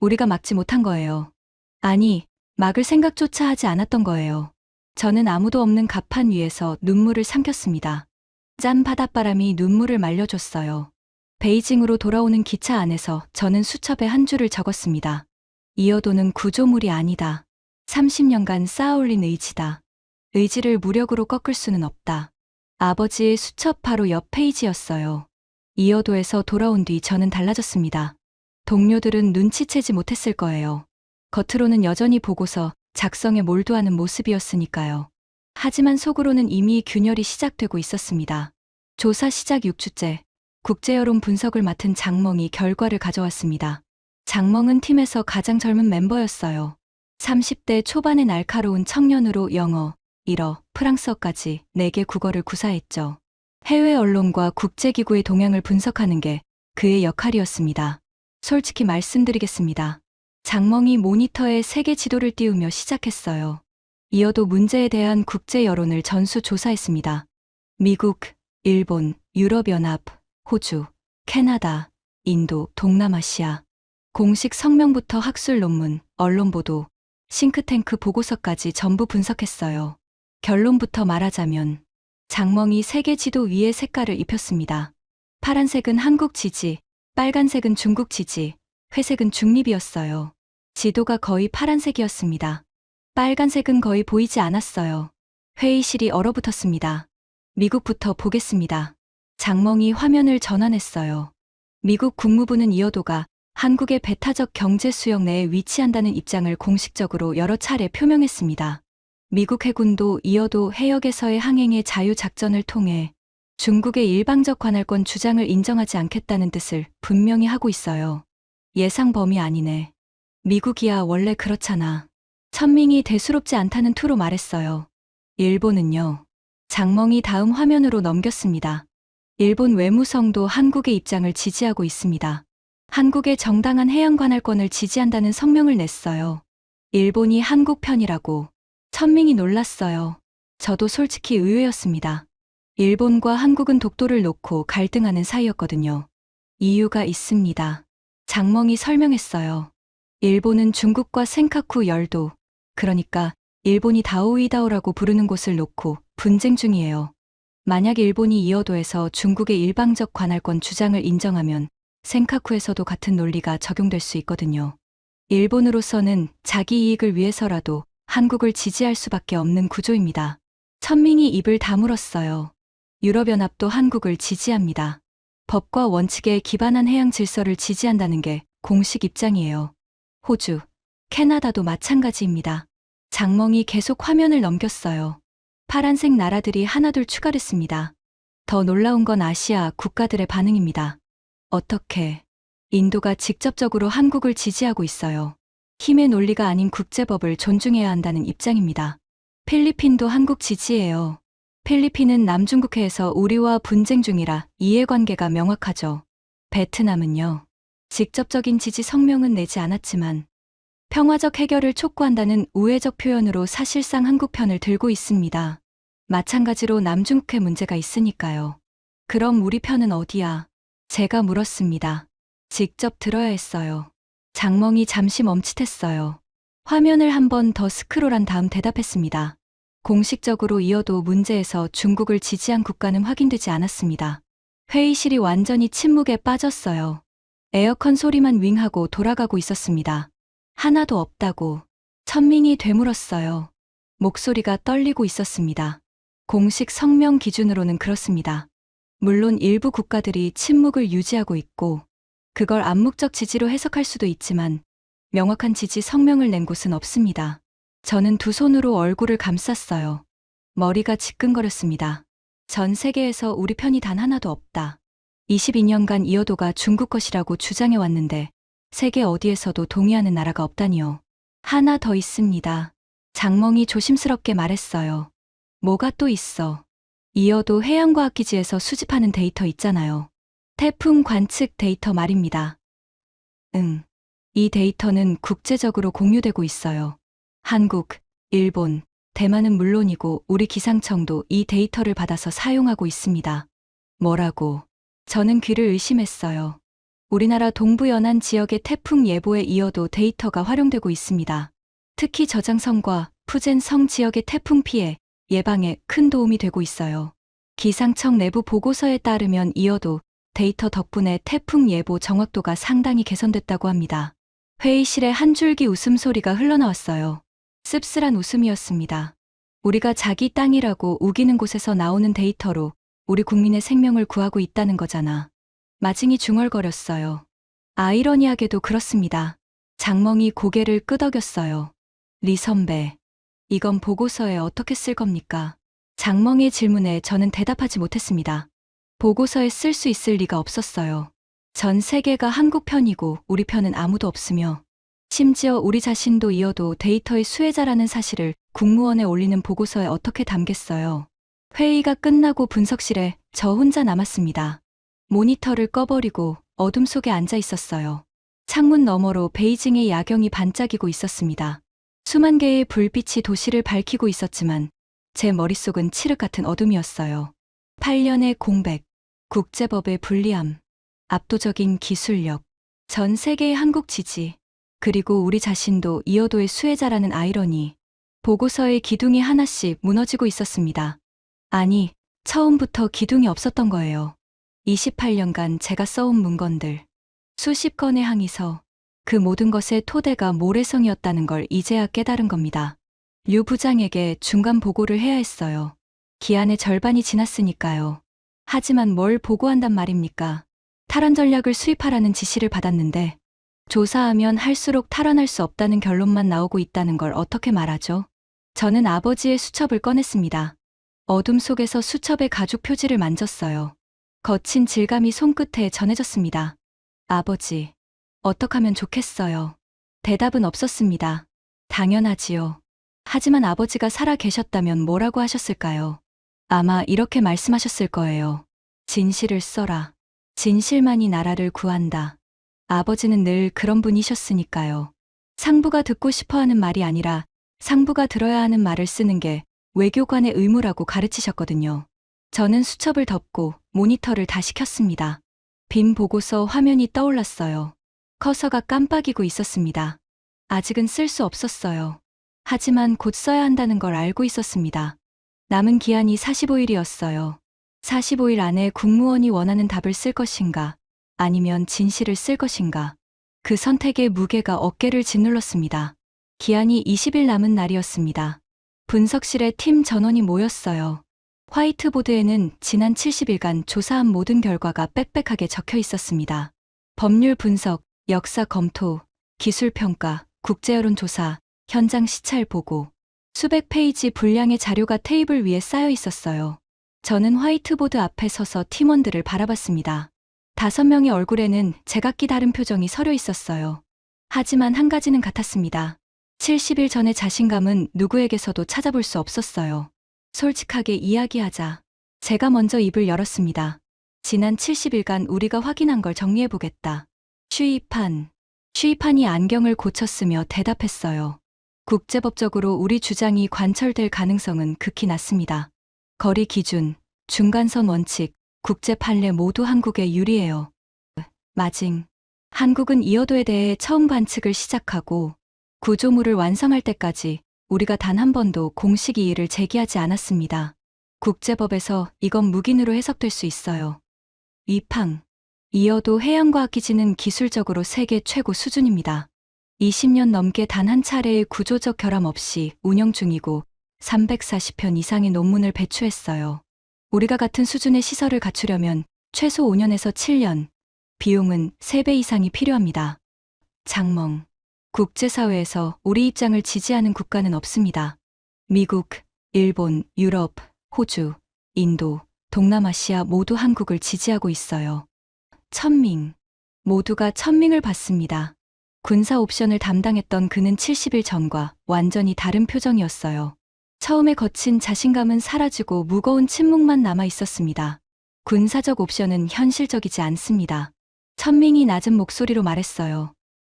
우리가 막지 못한 거예요. 아니, 막을 생각조차 하지 않았던 거예요. 저는 아무도 없는 갑판 위에서 눈물을 삼켰습니다. 짠 바닷바람이 눈물을 말려줬어요. 베이징으로 돌아오는 기차 안에서 저는 수첩에 한 줄을 적었습니다. 이어도는 구조물이 아니다. 30년간 쌓아올린 의지다. 의지를 무력으로 꺾을 수는 없다. 아버지의 수첩 바로 옆 페이지였어요. 이어도에서 돌아온 뒤 저는 달라졌습니다. 동료들은 눈치채지 못했을 거예요. 겉으로는 여전히 보고서 작성에 몰두하는 모습이었으니까요. 하지만 속으로는 이미 균열이 시작되고 있었습니다. 조사 시작 6주째, 국제여론 분석을 맡은 장멍이 결과를 가져왔습니다. 장멍은 팀에서 가장 젊은 멤버였어요. 30대 초반의 날카로운 청년으로 영어, 일어, 프랑스어까지 4개 국어를 구사했죠. 해외 언론과 국제기구의 동향을 분석하는 게 그의 역할이었습니다. 솔직히 말씀드리겠습니다. 장멍이 모니터에 세계 지도를 띄우며 시작했어요. 이어도 문제에 대한 국제 여론을 전수조사했습니다. 미국, 일본, 유럽연합, 호주, 캐나다, 인도, 동남아시아. 공식 성명부터 학술 논문, 언론 보도, 싱크탱크 보고서까지 전부 분석했어요. 결론부터 말하자면 장멍이 세계 지도 위에 색깔을 입혔습니다. 파란색은 한국 지지, 빨간색은 중국 지지, 회색은 중립이었어요. 지도가 거의 파란색이었습니다. 빨간색은 거의 보이지 않았어요. 회의실이 얼어붙었습니다. 미국부터 보겠습니다. 장멍이 화면을 전환했어요. 미국 국무부는 이어도가 한국의 배타적 경제 수역 내에 위치한다는 입장을 공식적으로 여러 차례 표명했습니다. 미국 해군도 이어도 해역에서의 항행의 자유 작전을 통해 중국의 일방적 관할권 주장을 인정하지 않겠다는 뜻을 분명히 하고 있어요. 예상 범위 아니네. 미국이야 원래 그렇잖아. 천밍이 대수롭지 않다는 투로 말했어요. 일본은요. 장멍이 다음 화면으로 넘겼습니다. 일본 외무성도 한국의 입장을 지지하고 있습니다. 한국의 정당한 해양 관할권을 지지한다는 성명을 냈어요. 일본이 한국 편이라고. 천밍이 놀랐어요. 저도 솔직히 의외였습니다. 일본과 한국은 독도를 놓고 갈등하는 사이였거든요. 이유가 있습니다. 장멍이 설명했어요. 일본은 중국과 센카쿠 열도, 그러니까 일본이 다오이다오라고 부르는 곳을 놓고 분쟁 중이에요. 만약 일본이 이어도에서 중국의 일방적 관할권 주장을 인정하면 센카쿠에서도 같은 논리가 적용될 수 있거든요. 일본으로서는 자기 이익을 위해서라도 한국을 지지할 수밖에 없는 구조입니다. 천밍이 입을 다물었어요. 유럽연합도 한국을 지지합니다. 법과 원칙에 기반한 해양 질서를 지지한다는 게 공식 입장이에요. 호주, 캐나다도 마찬가지입니다. 장멍이 계속 화면을 넘겼어요. 파란색 나라들이 하나둘 추가됐습니다. 더 놀라운 건 아시아 국가들의 반응입니다. 어떻게? 인도가 직접적으로 한국을 지지하고 있어요. 힘의 논리가 아닌 국제법을 존중해야 한다는 입장입니다. 필리핀도 한국 지지해요. 필리핀은 남중국해에서 우리와 분쟁 중이라 이해관계가 명확하죠. 베트남은요. 직접적인 지지 성명은 내지 않았지만 평화적 해결을 촉구한다는 우회적 표현으로 사실상 한국 편을 들고 있습니다. 마찬가지로 남중국해 문제가 있으니까요. 그럼 우리 편은 어디야? 제가 물었습니다. 직접 들어야 했어요. 장멍이 잠시 멈칫했어요. 화면을 한 번 더 스크롤한 다음 대답했습니다. 공식적으로 이어도 문제에서 중국을 지지한 국가는 확인되지 않았습니다. 회의실이 완전히 침묵에 빠졌어요. 에어컨 소리만 윙하고 돌아가고 있었습니다. 하나도 없다고. 천밍이 되물었어요. 목소리가 떨리고 있었습니다. 공식 성명 기준으로는 그렇습니다. 물론 일부 국가들이 침묵을 유지하고 있고 그걸 암묵적 지지로 해석할 수도 있지만 명확한 지지 성명을 낸 곳은 없습니다. 저는 두 손으로 얼굴을 감쌌어요. 머리가 지끈거렸습니다. 전 세계에서 우리 편이 단 하나도 없다. 22년간 이어도가 중국 것이라고 주장해왔는데 세계 어디에서도 동의하는 나라가 없다니요. 하나 더 있습니다. 장멍이 조심스럽게 말했어요. 뭐가 또 있어? 이어도 해양과학기지에서 수집하는 데이터 있잖아요. 태풍 관측 데이터 말입니다. 응. 이 데이터는 국제적으로 공유되고 있어요. 한국, 일본, 대만은 물론이고 우리 기상청도 이 데이터를 받아서 사용하고 있습니다. 뭐라고? 저는 귀를 의심했어요. 우리나라 동부 연안 지역의 태풍 예보에 이어도 데이터가 활용되고 있습니다. 특히 저장성과 푸젠성 지역의 태풍 피해 예방에 큰 도움이 되고 있어요. 기상청 내부 보고서에 따르면 이어도 데이터 덕분에 태풍 예보 정확도가 상당히 개선됐다고 합니다. 회의실에 한 줄기 웃음소리가 흘러나왔어요. 씁쓸한 웃음이었습니다. 우리가 자기 땅이라고 우기는 곳에서 나오는 데이터로 우리 국민의 생명을 구하고 있다는 거잖아. 마징이 중얼거렸어요. 아이러니하게도 그렇습니다. 장멍이 고개를 끄덕였어요. 리 선배, 이건 보고서에 어떻게 쓸 겁니까? 장멍의 질문에 저는 대답하지 못했습니다. 보고서에 쓸 수 있을 리가 없었어요. 전 세계가 한국 편이고 우리 편은 아무도 없으며 심지어 우리 자신도 이어도 데이터의 수혜자라는 사실을 국무원에 올리는 보고서에 어떻게 담겠어요. 회의가 끝나고 분석실에 저 혼자 남았습니다. 모니터를 꺼버리고 어둠 속에 앉아 있었어요. 창문 너머로 베이징의 야경이 반짝이고 있었습니다. 수만 개의 불빛이 도시를 밝히고 있었지만 제 머릿속은 칠흑 같은 어둠이었어요. 8년의 공백, 국제법의 불리함, 압도적인 기술력, 전 세계의 한국 지지, 그리고 우리 자신도 이어도의 수혜자라는 아이러니. 보고서의 기둥이 하나씩 무너지고 있었습니다. 아니, 처음부터 기둥이 없었던 거예요. 28년간 제가 써온 문건들, 수십 건의 항의서, 그 모든 것의 토대가 모래성이었다는 걸 이제야 깨달은 겁니다. 류 부장에게 중간 보고를 해야 했어요. 기한의 절반이 지났으니까요. 하지만 뭘 보고한단 말입니까? 탈환 전략을 수립하라는 지시를 받았는데 조사하면 할수록 탈환할 수 없다는 결론만 나오고 있다는 걸 어떻게 말하죠? 저는 아버지의 수첩을 꺼냈습니다. 어둠 속에서 수첩의 가죽 표지를 만졌어요. 거친 질감이 손끝에 전해졌습니다. 아버지, 어떻게 하면 좋겠어요? 대답은 없었습니다. 당연하지요. 하지만 아버지가 살아 계셨다면 뭐라고 하셨을까요? 아마 이렇게 말씀하셨을 거예요. 진실을 써라. 진실만이 나라를 구한다. 아버지는 늘 그런 분이셨으니까요. 상부가 듣고 싶어하는 말이 아니라 상부가 들어야 하는 말을 쓰는 게 외교관의 의무라고 가르치셨거든요. 저는 수첩을 덮고 모니터를 다시 켰습니다. 빈 보고서 화면이 떠올랐어요. 커서가 깜빡이고 있었습니다. 아직은 쓸 수 없었어요. 하지만 곧 써야 한다는 걸 알고 있었습니다. 남은 기한이 45일이었어요. 45일 안에 국무원이 원하는 답을 쓸 것인가, 아니면 진실을 쓸 것인가. 그 선택의 무게가 어깨를 짓눌렀습니다. 기한이 20일 남은 날이었습니다. 분석실에 팀 전원이 모였어요. 화이트보드에는 지난 70일간 조사한 모든 결과가 빽빽하게 적혀 있었습니다. 법률 분석, 역사 검토, 기술 평가, 국제여론 조사, 현장 시찰 보고, 수백 페이지 분량의 자료가 테이블 위에 쌓여 있었어요. 저는 화이트보드 앞에 서서 팀원들을 바라봤습니다. 5명의 얼굴에는 제각기 다른 표정이 서려 있었어요. 하지만 한 가지는 같았습니다. 70일 전의 자신감은 누구에게서도 찾아볼 수 없었어요. 솔직하게 이야기하자. 제가 먼저 입을 열었습니다. 지난 70일간 우리가 확인한 걸 정리해보겠다. 쉬이판이 안경을 고쳤으며 대답했어요. 국제법적으로 우리 주장이 관철될 가능성은 극히 낮습니다. 거리 기준, 중간선 원칙, 국제 판례 모두 한국에 유리해요. 마징. 한국은 이어도에 대해 처음 관측을 시작하고 구조물을 완성할 때까지 우리가 단 한 번도 공식 이의를 제기하지 않았습니다. 국제법에서 이건 묵인으로 해석될 수 있어요. 위팡. 이어도 해양과학기지는 기술적으로 세계 최고 수준입니다. 20년 넘게 단 한 차례의 구조적 결함 없이 운영 중이고 340편 이상의 논문을 배출했어요. 우리가 같은 수준의 시설을 갖추려면 최소 5년에서 7년, 비용은 3배 이상이 필요합니다. 장멍. 국제사회에서 우리 입장을 지지하는 국가는 없습니다. 미국, 일본, 유럽, 호주, 인도, 동남아시아 모두 한국을 지지하고 있어요. 천밍. 모두가 천밍을 받습니다. 군사 옵션을 담당했던 그는 70일 전과 완전히 다른 표정이었어요. 처음에 거친 자신감은 사라지고 무거운 침묵만 남아 있었습니다. 군사적 옵션은 현실적이지 않습니다. 천밍이 낮은 목소리로 말했어요.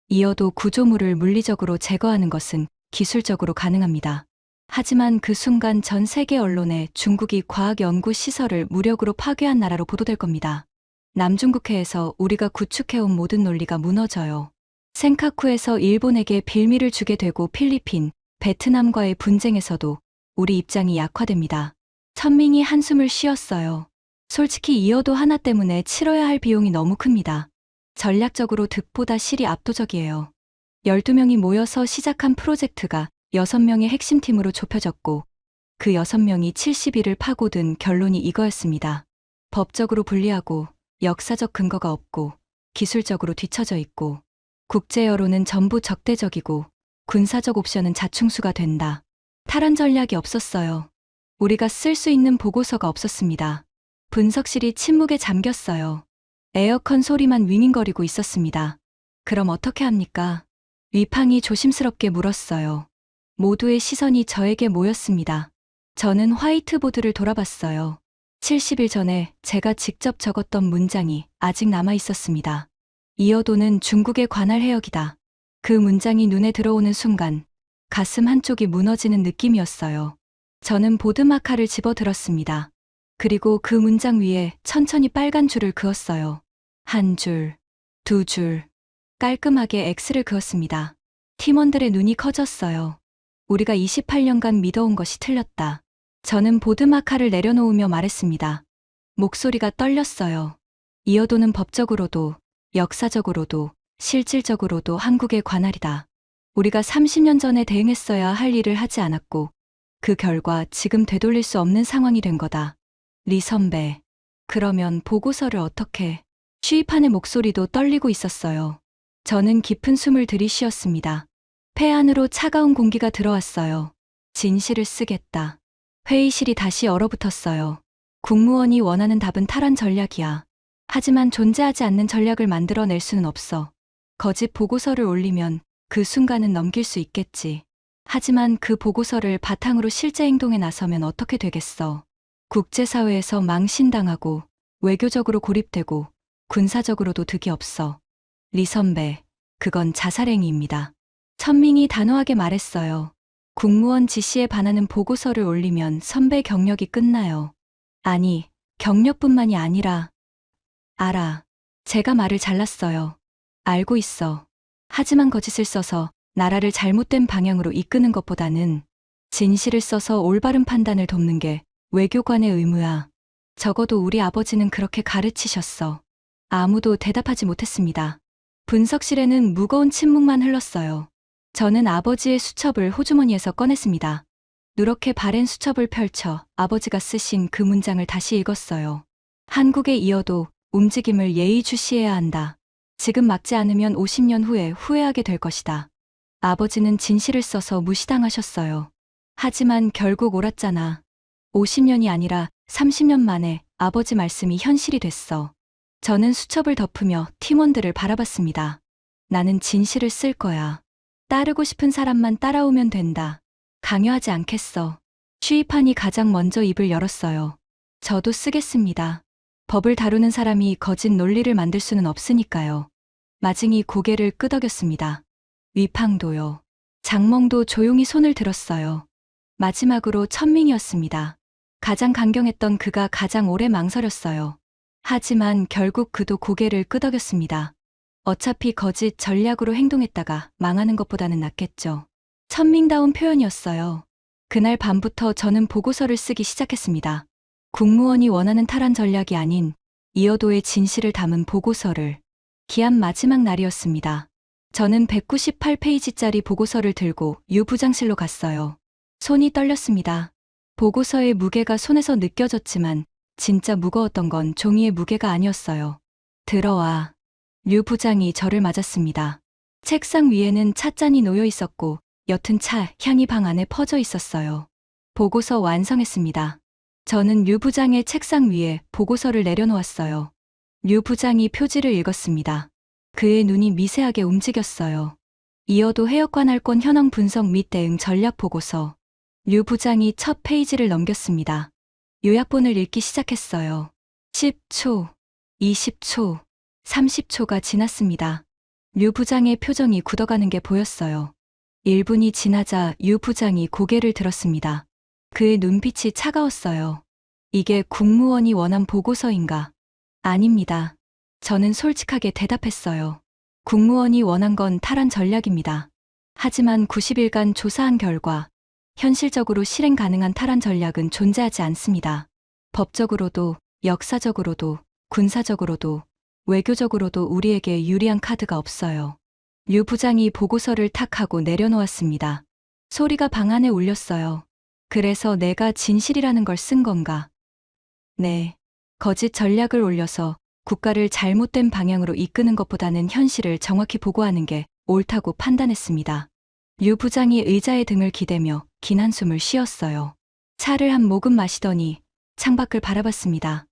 이어도 구조물을 물리적으로 제거하는 것은 기술적으로 가능합니다. 하지만 그 순간 전 세계 언론에 중국이 과학연구시설을 무력으로 파괴한 나라로 보도될 겁니다. 남중국해에서 우리가 구축해온 모든 논리가 무너져요. 센카쿠에서 일본에게 빌미를 주게 되고 필리핀, 베트남과의 분쟁에서도 우리 입장이 약화됩니다. 천밍이 한숨을 쉬었어요. 솔직히 이어도 하나 때문에 치러야 할 비용이 너무 큽니다. 전략적으로 득보다 실이 압도적이에요. 12명이 모여서 시작한 프로젝트가 6명의 핵심팀으로 좁혀졌고 그 6명이 70일을 파고든 결론이 이거였습니다. 법적으로 불리하고 역사적 근거가 없고 기술적으로 뒤처져 있고 국제 여론은 전부 적대적이고 군사적 옵션은 자충수가 된다. 탈환 전략이 없었어요. 우리가 쓸 수 있는 보고서가 없었습니다. 분석실이 침묵에 잠겼어요. 에어컨 소리만 윙윙거리고 있었습니다. 그럼 어떻게 합니까? 위팡이 조심스럽게 물었어요. 모두의 시선이 저에게 모였습니다. 저는 화이트보드를 돌아봤어요. 70일 전에 제가 직접 적었던 문장이 아직 남아 있었습니다. 이어도는 중국에 관할 해역이다. 그 문장이 눈에 들어오는 순간 가슴 한쪽이 무너지는 느낌이었어요. 저는 보드마카를 집어들었습니다. 그리고 그 문장 위에 천천히 빨간 줄을 그었어요. 한 줄, 두 줄, 깔끔하게 X를 그었습니다. 팀원들의 눈이 커졌어요. 우리가 28년간 믿어온 것이 틀렸다. 저는 보드마카를 내려놓으며 말했습니다. 목소리가 떨렸어요. 이어도는 법적으로도, 역사적으로도, 실질적으로도 한국의 관할이다. 우리가 30년 전에 대응했어야 할 일을 하지 않았고 그 결과 지금 되돌릴 수 없는 상황이 된 거다. 리 선배, 그러면 보고서를 어떻게? 취입한의 목소리도 떨리고 있었어요. 저는 깊은 숨을 들이쉬었습니다. 폐 안으로 차가운 공기가 들어왔어요. 진실을 쓰겠다. 회의실이 다시 얼어붙었어요. 국무원이 원하는 답은 탈환 전략이야. 하지만 존재하지 않는 전략을 만들어낼 수는 없어. 거짓 보고서를 올리면 그 순간은 넘길 수 있겠지. 하지만 그 보고서를 바탕으로 실제 행동에 나서면 어떻게 되겠어. 국제사회에서 망신당하고 외교적으로 고립되고 군사적으로도 득이 없어. 리 선배, 그건 자살행위입니다. 천밍이 단호하게 말했어요. 국무원 지시에 반하는 보고서를 올리면 선배 경력이 끝나요. 아니, 경력뿐만이 아니라. 알아. 제가 말을 잘랐어요. 알고 있어. 하지만 거짓을 써서 나라를 잘못된 방향으로 이끄는 것보다는 진실을 써서 올바른 판단을 돕는 게 외교관의 의무야. 적어도 우리 아버지는 그렇게 가르치셨어. 아무도 대답하지 못했습니다. 분석실에는 무거운 침묵만 흘렀어요. 저는 아버지의 수첩을 호주머니에서 꺼냈습니다. 누렇게 바랜 수첩을 펼쳐 아버지가 쓰신 그 문장을 다시 읽었어요. 한국에 이어도 움직임을 예의주시해야 한다. 지금 막지 않으면 50년 후에 후회하게 될 것이다. 아버지는 진실을 써서 무시당하셨어요. 하지만 결국 옳았잖아. 50년이 아니라 30년 만에 아버지 말씀이 현실이 됐어. 저는 수첩을 덮으며 팀원들을 바라봤습니다. 나는 진실을 쓸 거야. 따르고 싶은 사람만 따라오면 된다. 강요하지 않겠어. 취입한이 가장 먼저 입을 열었어요. 저도 쓰겠습니다. 법을 다루는 사람이 거짓 논리를 만들 수는 없으니까요. 마징이 고개를 끄덕였습니다. 위팡도요. 장멍도 조용히 손을 들었어요. 마지막으로 천밍이었습니다. 가장 강경했던 그가 가장 오래 망설였어요. 하지만 결국 그도 고개를 끄덕였습니다. 어차피 거짓 전략으로 행동했다가 망하는 것보다는 낫겠죠. 천밍다운 표현이었어요. 그날 밤부터 저는 보고서를 쓰기 시작했습니다. 국무원이 원하는 탈환 전략이 아닌 이어도의 진실을 담은 보고서를. 기한 마지막 날이었습니다. 저는 198페이지짜리 보고서를 들고 유 부장실로 갔어요. 손이 떨렸습니다. 보고서의 무게가 손에서 느껴졌지만 진짜 무거웠던 건 종이의 무게가 아니었어요. 들어와. 류 부장이 저를 맞았습니다. 책상 위에는 찻잔이 놓여 있었고 옅은 차 향이 방 안에 퍼져 있었어요. 보고서 완성했습니다. 저는 류 부장의 책상 위에 보고서를 내려놓았어요. 류 부장이 표지를 읽었습니다. 그의 눈이 미세하게 움직였어요. 이어도 해역관할권 현황 분석 및 대응 전략 보고서. 류 부장이 첫 페이지를 넘겼습니다. 요약본을 읽기 시작했어요. 10초, 20초, 30초가 지났습니다. 류 부장의 표정이 굳어가는 게 보였어요. 1분이 지나자 류 부장이 고개를 들었습니다. 그의 눈빛이 차가웠어요. 이게 국무원이 원한 보고서인가? 아닙니다. 저는 솔직하게 대답했어요. 국무원이 원한 건 탈환 전략입니다. 하지만 90일간 조사한 결과 현실적으로 실행 가능한 탈환 전략은 존재하지 않습니다. 법적으로도, 역사적으로도, 군사적으로도, 외교적으로도 우리에게 유리한 카드가 없어요. 류 부장이 보고서를 탁 하고 내려놓았습니다. 소리가 방 안에 울렸어요. 그래서 내가 진실이라는 걸 쓴 건가? 네. 거짓 전략을 올려서 국가를 잘못된 방향으로 이끄는 것보다는 현실을 정확히 보고하는 게 옳다고 판단했습니다. 류 부장이 의자에 등을 기대며 긴 한숨을 쉬었어요. 차를 한 모금 마시더니 창밖을 바라봤습니다.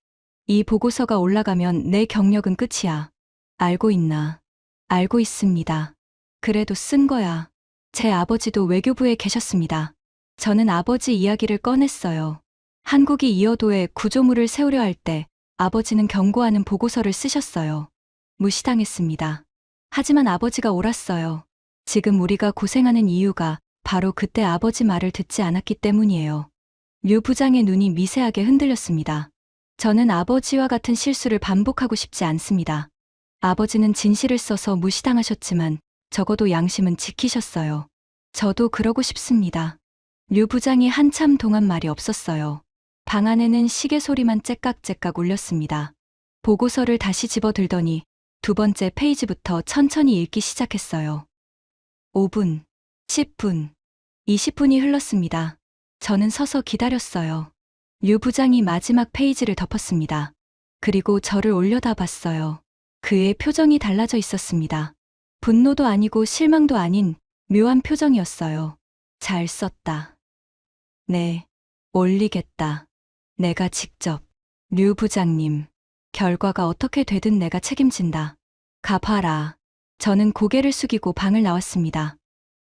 이 보고서가 올라가면 내 경력은 끝이야. 알고 있나? 알고 있습니다. 그래도 쓴 거야. 제 아버지도 외교부에 계셨습니다. 저는 아버지 이야기를 꺼냈어요. 한국이 이어도에 구조물을 세우려 할 때 아버지는 경고하는 보고서를 쓰셨어요. 무시당했습니다. 하지만 아버지가 옳았어요. 지금 우리가 고생하는 이유가 바로 그때 아버지 말을 듣지 않았기 때문이에요. 류 부장의 눈이 미세하게 흔들렸습니다. 저는 아버지와 같은 실수를 반복하고 싶지 않습니다. 아버지는 진실을 써서 무시당하셨지만 적어도 양심은 지키셨어요. 저도 그러고 싶습니다. 류 부장이 한참 동안 말이 없었어요. 방 안에는 시계 소리만 째깍째깍 울렸습니다. 보고서를 다시 집어들더니 두 번째 페이지부터 천천히 읽기 시작했어요. 5분, 10분, 20분이 흘렀습니다. 저는 서서 기다렸어요. 류 부장이 마지막 페이지를 덮었습니다. 그리고 저를 올려다봤어요. 그의 표정이 달라져 있었습니다. 분노도 아니고 실망도 아닌 묘한 표정이었어요. 잘 썼다. 네, 올리겠다. 내가 직접. 류 부장님, 결과가 어떻게 되든 내가 책임진다. 갚아라. 저는 고개를 숙이고 방을 나왔습니다.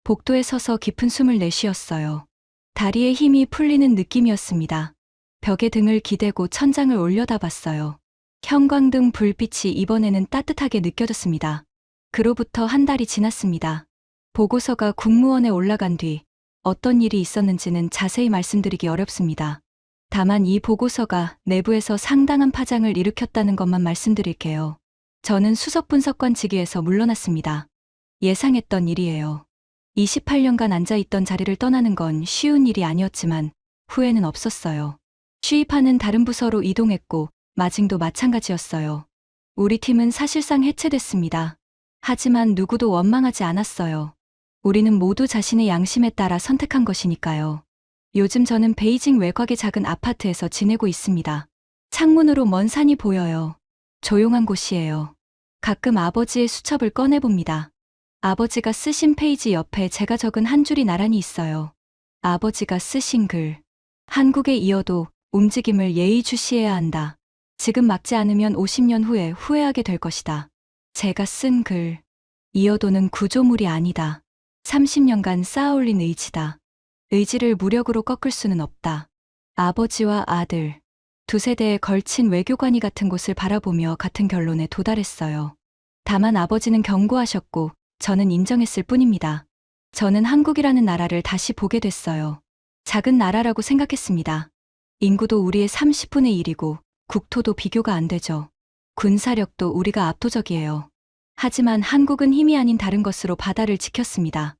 복도에 서서 깊은 숨을 내쉬었어요. 다리에 힘이 풀리는 느낌이었습니다. 벽에 등을 기대고 천장을 올려다봤어요. 형광등 불빛이 이번에는 따뜻하게 느껴졌습니다. 그로부터 한 달이 지났습니다. 보고서가 국무원에 올라간 뒤 어떤 일이 있었는지는 자세히 말씀드리기 어렵습니다. 다만 이 보고서가 내부에서 상당한 파장을 일으켰다는 것만 말씀드릴게요. 저는 수석분석관 직위에서 물러났습니다. 예상했던 일이에요. 28년간 앉아있던 자리를 떠나는 건 쉬운 일이 아니었지만 후회는 없었어요. 취입하는 다른 부서로 이동했고 마징도 마찬가지였어요. 우리 팀은 사실상 해체됐습니다. 하지만 누구도 원망하지 않았어요. 우리는 모두 자신의 양심에 따라 선택한 것이니까요. 요즘 저는 베이징 외곽의 작은 아파트에서 지내고 있습니다. 창문으로 먼 산이 보여요. 조용한 곳이에요. 가끔 아버지의 수첩을 꺼내봅니다. 아버지가 쓰신 페이지 옆에 제가 적은 한 줄이 나란히 있어요. 아버지가 쓰신 글. 한국에 이어도 움직임을 예의주시해야 한다. 지금 막지 않으면 50년 후에 후회하게 될 것이다. 제가 쓴 글. 이어도는 구조물이 아니다. 30년간 쌓아올린 의지다. 의지를 무력으로 꺾을 수는 없다. 아버지와 아들. 두 세대에 걸친 외교관이 같은 곳을 바라보며 같은 결론에 도달했어요. 다만 아버지는 경고하셨고 저는 인정했을 뿐입니다. 저는 한국이라는 나라를 다시 보게 됐어요. 작은 나라라고 생각했습니다. 인구도 우리의 30분의 1이고 국토도 비교가 안 되죠. 군사력도 우리가 압도적이에요. 하지만 한국은 힘이 아닌 다른 것으로 바다를 지켰습니다.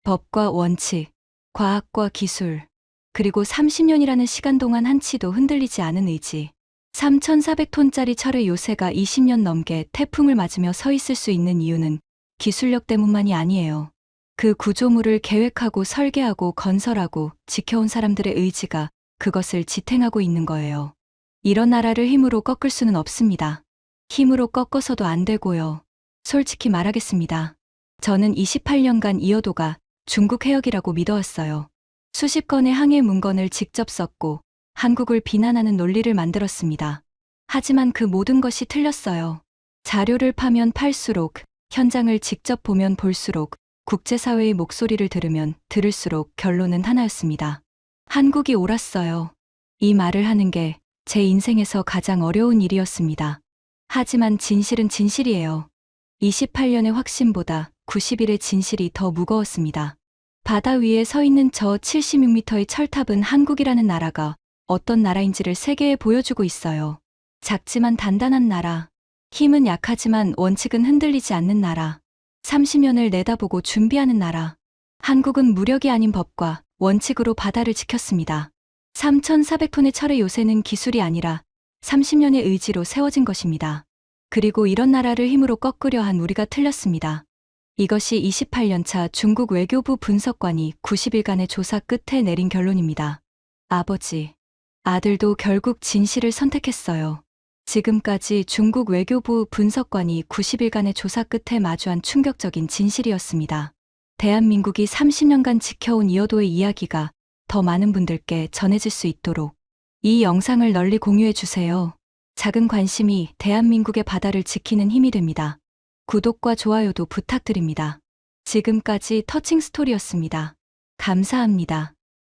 법과 원칙, 과학과 기술, 그리고 30년이라는 시간 동안 한치도 흔들리지 않은 의지. 3,400톤짜리 철의 요새가 20년 넘게 태풍을 맞으며 서 있을 수 있는 이유는 기술력 때문만이 아니에요. 그 구조물을 계획하고 설계하고 건설하고 지켜온 사람들의 의지가 그것을 지탱하고 있는 거예요. 이런 나라를 힘으로 꺾을 수는 없습니다. 힘으로 꺾어서도 안 되고요. 솔직히 말하겠습니다. 저는 28년간 이어도가 중국 해역이라고 믿어왔어요. 수십 건의 항해 문건을 직접 썼고 한국을 비난하는 논리를 만들었습니다. 하지만 그 모든 것이 틀렸어요. 자료를 파면 팔수록, 현장을 직접 보면 볼수록 국제사회의 목소리를 들으면 들을수록 결론은 하나였습니다. 한국이 옳았어요. 이 말을 하는 게 제 인생에서 가장 어려운 일이었습니다. 하지만 진실은 진실이에요. 28년의 확신보다 90일의 진실이 더 무거웠습니다. 바다 위에 서 있는 저 76m의 철탑은 한국이라는 나라가 어떤 나라인지를 세계에 보여주고 있어요. 작지만 단단한 나라, 힘은 약하지만 원칙은 흔들리지 않는 나라, 30년을 내다보고 준비하는 나라. 한국은 무력이 아닌 법과 원칙으로 바다를 지켰습니다. 3,400톤의 철의 요새는 기술이 아니라 30년의 의지로 세워진 것입니다. 그리고 이런 나라를 힘으로 꺾으려 한 우리가 틀렸습니다. 이것이 28년차 중국 외교부 분석관이 90일간의 조사 끝에 내린 결론입니다. 아버지, 아들도 결국 진실을 선택했어요. 지금까지 중국 외교부 분석관이 90일간의 조사 끝에 마주한 충격적인 진실이었습니다. 대한민국이 30년간 지켜온 이어도의 이야기가 더 많은 분들께 전해질 수 있도록 이 영상을 널리 공유해 주세요. 작은 관심이 대한민국의 바다를 지키는 힘이 됩니다. 구독과 좋아요도 부탁드립니다. 지금까지 터칭 스토리였습니다. 감사합니다.